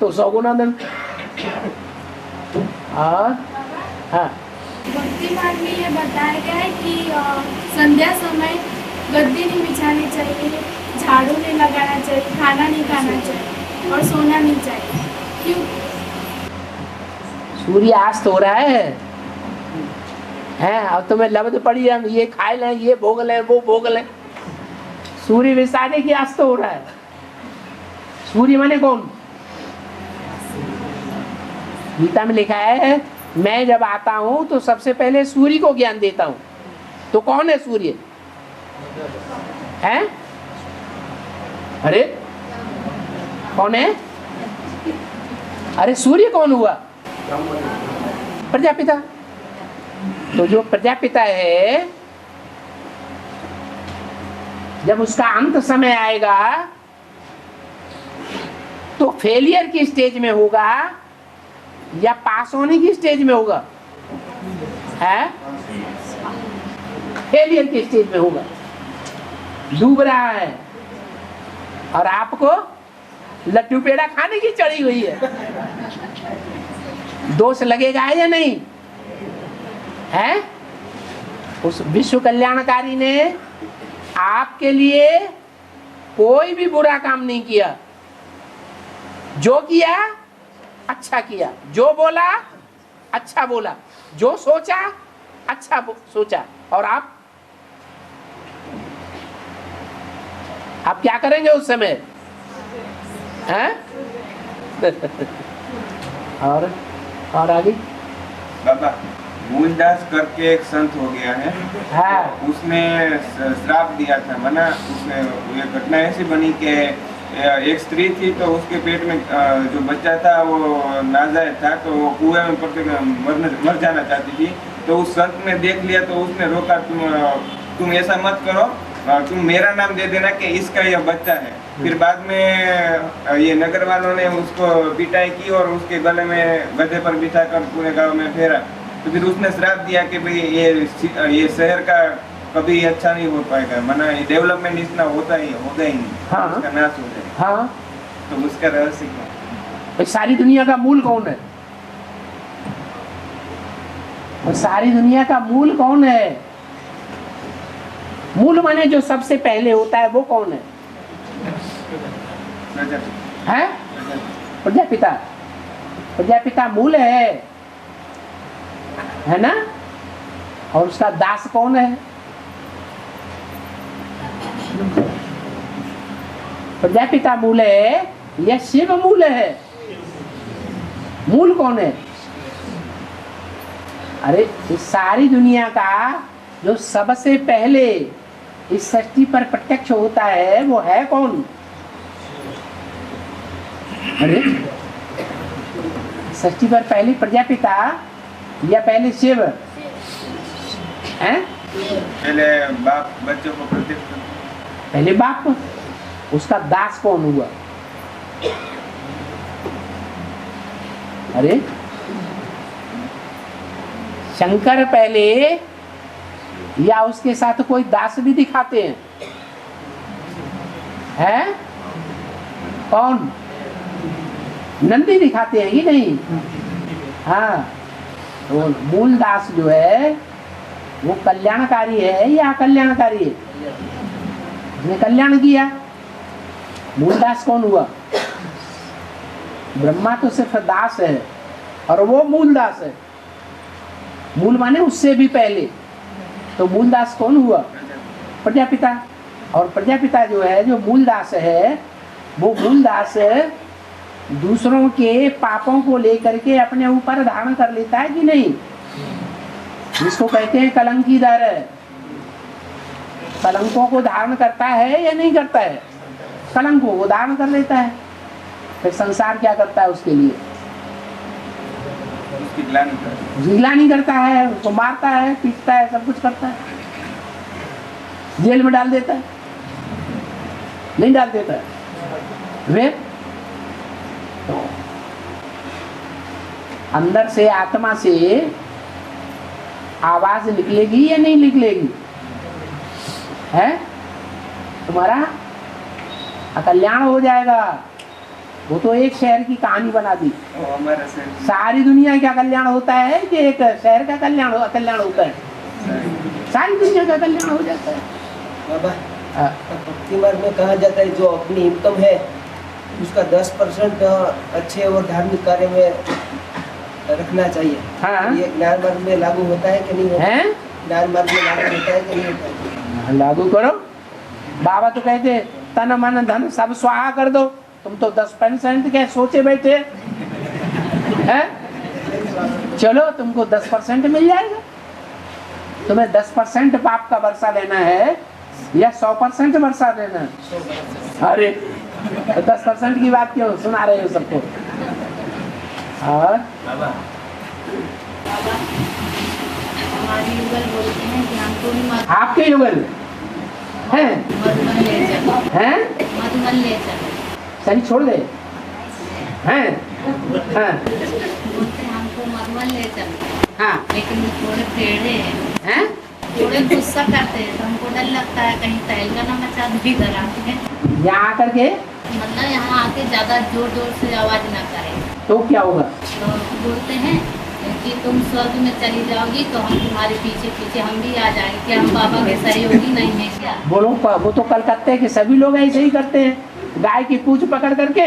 तो 100 गुना दंड। और हाँ, भक्तिमार्ग में ये बताया गया है कि संध्या समय गद्दी नहीं बिछानी चाहिए, झाड़ू नहीं लगाना चाहिए, खाना नहीं खाना चाहिए और सोना नहीं चाहिए। क्यों? सूर्यास्त हो रहा है अब तुम्हें लब्ध पड़ी, हम ये खाए लें, ये भोग लें, वो भोग लें। सूर्य विसाने की अस्त हो रहा है। सूर्य माने कौन? गीता में लिखा है मैं जब आता हूं तो सबसे पहले सूर्य को ज्ञान देता हूं। तो कौन है सूर्य? है? अरे कौन है? अरे सूर्य कौन हुआ? प्रजापिता। तो जो प्रजापिता है जब उसका अंत समय आएगा तो फेलियर की स्टेज में होगा या पास होने की स्टेज में होगा? है? फेलियर की स्टेज में होगा, डूब रहा है और आपको लड्डू पेड़ा खाने की चढ़ी हुई है। दोष लगेगा या नहीं? है? उस विश्व कल्याणकारी ने आपके लिए कोई भी बुरा काम नहीं किया। जो किया अच्छा किया, जो बोला अच्छा बोला, जो सोचा अच्छा सोचा। और आप क्या करेंगे उस समय? हैं? और आगे बाबा मूलदास करके एक संत हो गया है। हाँ। उसने श्राप दिया था, मना उसने ये घटना ऐसी बनी कि एक स्त्री थी तो उसके पेट में जो बच्चा था वो नाजायज था, तो वो कुएं में पड़ के मर जाना चाहती थी। तो उस संत ने देख लिया तो उसने रोका, तुम ऐसा मत करो, तुम मेरा नाम दे देना कि इसका यह बच्चा है। फिर बाद में ये नगर वालों ने उसको पिटाई की और उसके गले में गधे पर बिठाकर पूरे गांव में फेरा। तो फिर उसने श्राप दिया कि भाई ये शहर का कभी अच्छा नहीं हो पाएगा, माना ये डेवलपमेंट इतना होगा ही नहीं। हाँ। उसका नाश हो जाएगा। हाँ। तो उसका रहस्य क्या? सारी दुनिया का मूल कौन है? और सारी दुनिया का मूल कौन है? मूल माने जो सबसे पहले होता है वो कौन है? हैं? प्रजापिता। प्रजापिता मूल है ना? और उसका दास कौन है? प्रजापिता मूल है या शिव मूल है? मूल कौन है? अरे इस सारी दुनिया का जो सबसे पहले इस सृष्टि पर प्रत्यक्ष होता है वो है कौन? अरे सृष्टि पर पहले प्रजापिता या पहले शिव? हैं? पहले बाप बच्चों को प्रत्यक्ष, पहले बाप। उसका दास कौन हुआ? अरे शंकर पहले या उसके साथ कोई दास भी दिखाते हैं? कौन? नंदी दिखाते हैं कि नहीं? हाँ। तो मूल दास जो है वो कल्याणकारी है या अकल्याणकारी है? उसने कल्याण किया। मूल दास कौन हुआ? ब्रह्मा तो सिर्फ दास है और वो मूल दास है। मूल माने उससे भी पहले। तो मूल दास कौन हुआ? प्रजापिता। और प्रजापिता जो है, जो मूल दास है, वो मूल दास दूसरों के पापों को लेकर के अपने ऊपर धारण कर लेता है कि नहीं? जिसको कहते हैं कलंकीदार है। कलंकों को धारण करता है या नहीं करता है? कलंकों को धारण कर लेता है। फिर संसार क्या करता है उसके लिए? ग्लानि करता है, उसको मारता है, पीटता है, सब कुछ करता है, जेल में डाल देता है, नहीं डाल देता है। वे तो अंदर से आत्मा से आवाज निकलेगी या नहीं निकलेगी? है? तुम्हारा अकल्याण हो जाएगा। वो तो एक शहर की कहानी बना दी। और हमारा शहर सारी दुनिया का कल्याण होता है कि एक शहर का कल्याण होता है? सारी दुनिया का कल्याण हो जाता है। बाबा, भक्ति मार्ग में कहा जाता है जो अपनी इनकम है उसका 10% अच्छे और धार्मिक कार्य में रखना चाहिए। हाँ। ये ज्ञान मार्ग में लागू होता है कि नहीं होता है? ज्ञान मार्ग में लागू होता है कि नहीं होता है? लागू करो। बाबा तो कहते तन मन धन सब स्वाहा कर दो, तुम तो 10% के सोचे बैठे हैं। चलो तुमको 10% मिल जाएगा। तुम्हें 10% पाप का वर्षा लेना है या 100% वर्षा लेना है? अरे 10% की बात क्यों सुना रहे हो सबको? और हमारी युगल बोलते हैं कि हमको भी आपके युगल हैं? मधुबन ले चलो। हैं? मधुबन ले चलो। सही छोड़ दे। हैं? हाँ। बोलते हैं हमको मधुबन ले चलो। हाँ। लेकिन वो थोड़े टेढ़े हैं? थोड़े गुस्सा करते हैं तो हमको डर लगता है कहीं तहलका ना मचा दे इधर आके। यहाँ आकर के मतलब यहाँ आके ज्यादा जोर जोर से आवाज ना करें तो क्या होगा? तो बोलते हैं कि तुम स्वर्ग में चली जाओगी तो हम तुम्हारे पीछे पीछे हम भी आ जाएंगे। क्या हम बाबा के सहयोगी नहीं है क्या? बोलो वो तो कलकत्ते के सभी लोग ऐसे ही करते हैं, गाय की पूंछ पकड़ करके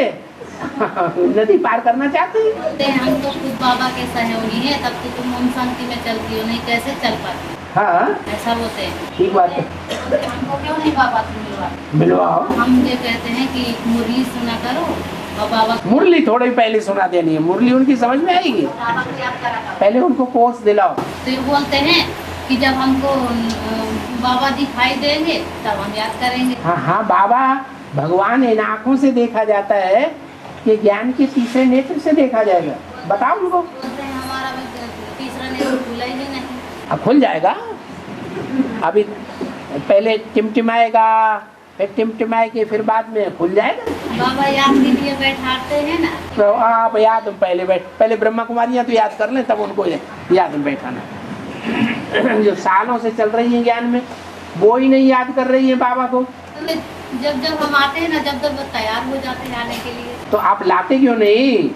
नदी पार करना चाहते हैं। बोलते हैं हम तो खुद बाबा के सहयोगी हैं, तब तो तुम ओम शांति में चलती हो, नहीं कैसे चल पाती? हाँ ऐसा बोलते हैं। ठीक बात है। हमको क्यों नहीं बाबा से मिलवाओ। हम ये कहते हैं कि मुरली सुना करो और बाबा मुरली थोड़ी पहले सुना देनी है, मुरली उनकी समझ में आएगी, बाबा को याद करा करो। पहले उनको कोर्स दिलाओ। तो ये बोलते हैं कि जब हमको बाबा दिखाई देंगे तब हम याद करेंगे। हाँ हाँ, बाबा भगवान इन आँखों से देखा जाता है कि ज्ञान के तीसरे नेत्र से देखा जाएगा। बताओ उनको। बोलते हैं हमारा तीसरा नेत्र खुला ही नहीं। अब खुल जाएगा, अभी पहले टिमटिमाएगा, फिर टिमटिमाए के फिर बाद में खुल जाएगा। बाबा याद के लिए बैठाते हैं ना। तो आप याद पहले ब्रह्मा कुमारियाँ तो याद कर लें, तब उनको याद में बैठाना। जो सालों से चल रही है ज्ञान में वो ही नहीं याद कर रही है बाबा को। जब जब हम आते हैं ना, जब जब तैयार हो जाते हैं आने के लिए, तो आप लाते क्यों नहीं?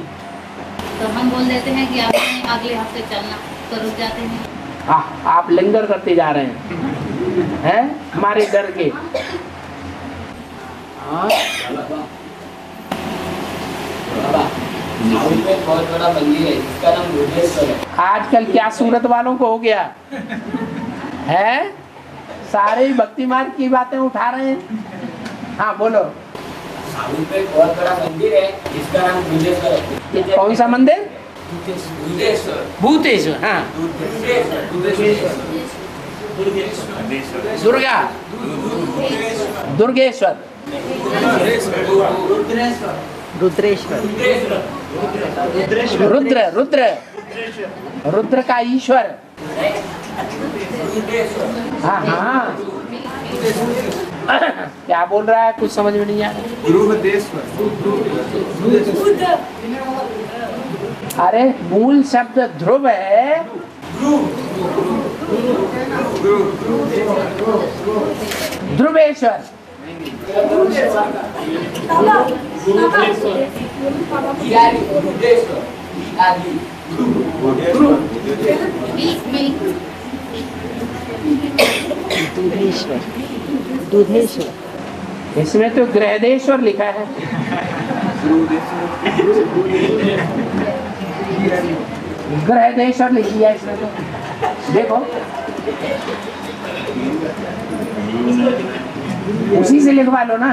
तो हम बोल देते हैं कि अगले हफ्ते चलना, तो रुक जाते हैं। आप लंगर करते जा रहे हैं हमारे डर के। बहुत बड़ा मंदिर है जिसका नाम दुर्गेश्वर है। आजकल क्या सूरत वालों को हो गया है, सारे भक्ति मार्ग की बातें उठा रहे हैं। हाँ बोलो। साउथ में एक बहुत बड़ा मंदिर है जिसका नाम दुर्गेश्वर है। कौन सा मंदिर? भूतेश्वर। भूतेश्वर। हाँ दुर्गा दुर्गेश्वर रुद्र रुद्र रुद्र का ईश्वर। हाँ हाँ क्या बोल रहा है, कुछ समझ में नहीं आ रहा। अरे मूल शब्द ध्रुव है। ध्रुवेश्वर। दूधेश्वर। इसमें तो गृहदेश्वर लिखा है। गृहदेश्वर लिख दिया इसमें तो, देखो उसी से लिखवा लो ना।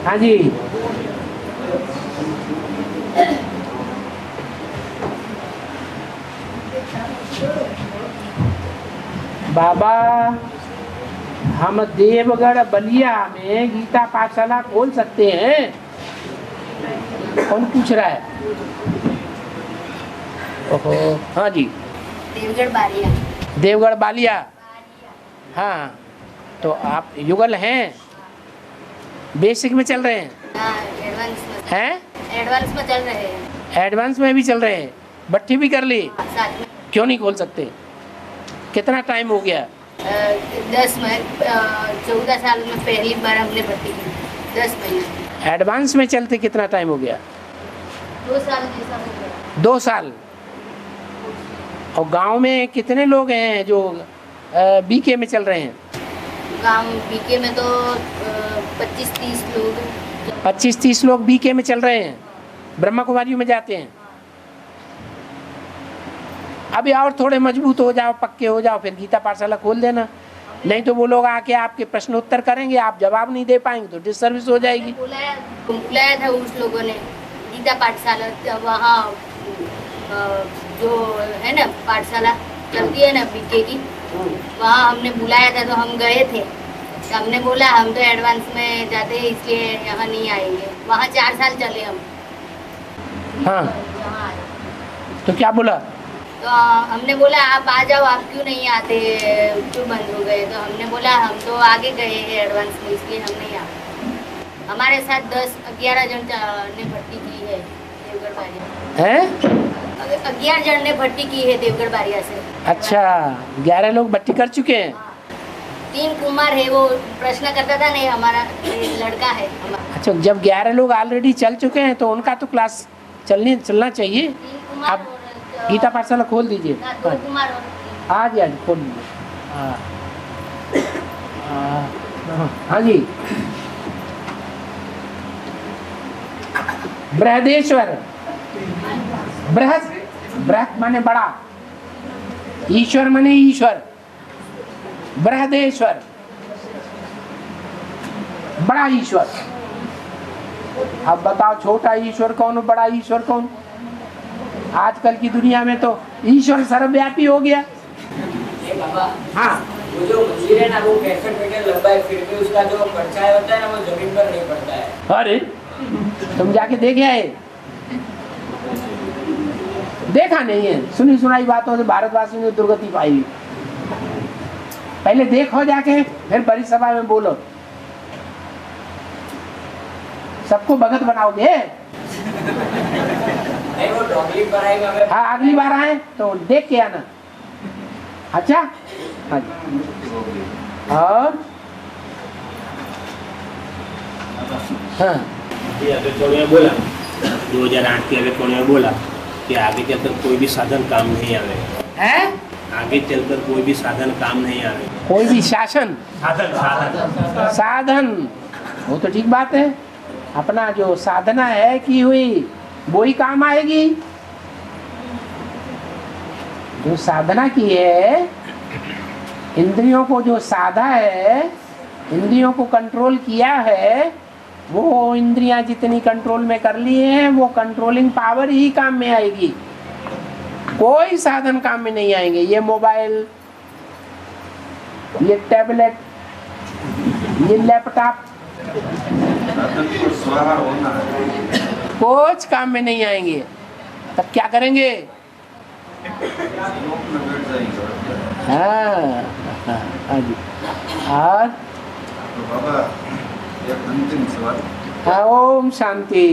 हाँ जी बाबा, हम देवगढ़ बलिया में गीता पाठशाला खोल सकते हैं? कौन पूछ रहा है? ओहो हाँ जी, देवगढ़ बालिया। देवगढ़ बालिया। हाँ तो आप युगल हैं, बेसिक में चल रहे हैं? एडवांस में हैं? एडवांस में चल रहे हैं। एडवांस में भी चल रहे हैं, बट्टी भी कर ली, साथ में क्यों नहीं खोल सकते? कितना टाइम हो गया? 14 साल में पहली बार हमने भर्ती की, 10 महीने। एडवांस में चलते कितना टाइम हो गया? 2 साल जैसा हो गया। 2 साल। और गांव में कितने लोग हैं जो बीके में चल रहे हैं? गांव बीके में तो 25-30 लोग हैं। 25-30 लोग बीके में चल रहे हैं, ब्रह्मा कुमारियों में जाते हैं। अभी और थोड़े मजबूत हो जाओ, पक्के हो जाओ, फिर गीता पाठशाला खोल देना। नहीं तो वो लोग आके आपके प्रश्न उत्तर करेंगे, आप जवाब नहीं दे पाएंगे तो डिसर्विस हो जाएगी। बुलाया था उस लोगों ने गीता पाठशाला, वहाँ जो है ना पाठशाला चलती है ना बीके की, वहाँ हमने बुलाया था तो हम गए थे। तो हमने बोला हम तो एडवांस में जाते हैं इसलिए यहाँ नहीं आएंगे। वहाँ 4 साल चले हम। हाँ, यहाँ आए तो क्या बोला? तो हमने बोला आप आ जाओ, आप क्यों नहीं आते, क्यों बंद हो गए? तो हमने बोला हम तो आगे गए हैं एडवांस में इसलिए हम नहीं आते। हमारे साथ 10-11 जन ने भर्ती की है देवगढ़ बारिया। हैं? 11 जन ने भर्ती की है देवगढ़ बारिया से। अच्छा, 11 लोग भर्ती कर चुके हैं। 3 कुमार है, वो प्रश्न करता था नहीं, हमारा लड़का है हमारा। अच्छा, जब 11 लोग ऑलरेडी चल चुके हैं तो उनका तो क्लास चलना चाहिए। आप गीता पाठशाला खोल दीजिए। 2 कुमार आज खोल दीजिए। हाँ जी, बृहदेश्वर। बृहत माने बड़ा, ईश्वर माने ईश्वर। बृहदेश्वर बड़ा ईश्वर। अब बताओ छोटा ईश्वर कौन, बड़ा ईश्वर कौन? आजकल की दुनिया में तो ईश्वर सर्वव्यापी हो गया। बाबा, हाँ, वो जो मंदिर है ना वो 65 मीटर लंबा है, फिर भी उसका जो परछाई होता है ना वो जमीन पर नहीं पड़ता है। अरे तुम जाके देखे आए? देखा नहीं है, सुनी सुनाई बातों से भारतवासियों ने दुर्गति पाई। पहले देखो जाके, फिर बड़ी सभा में बोलो। सबको भगत बनाओगे? नहीं, वो अगली बार आएगा। हाँ, अगली बार आए तो देख के आना। अच्छा, हाँ जी। और हाँ, बोला 2008 के इलेक्ट्रॉन में बोला कि आगे चलकर कोई भी साधन काम नहीं आवे। है? आगे चलकर कोई भी साधन काम नहीं आवे। कोई भी शासन साधन, वो तो ठीक बात है। अपना जो साधना है की हुई वो ही काम आएगी। जो साधना की है, इंद्रियों को जो साधा है, इंद्रियों को कंट्रोल किया है, वो इंद्रियां जितनी कंट्रोल में कर ली हैं वो कंट्रोलिंग पावर ही काम में आएगी। कोई साधन काम में नहीं आएंगे। ये मोबाइल, ये टैबलेट, ये लैपटॉप कुछ काम में नहीं आएंगे। तब क्या करेंगे? हाँ, हाँ जी। और बाबा एक अंतिम सवाल। हाँ, ओम शांति।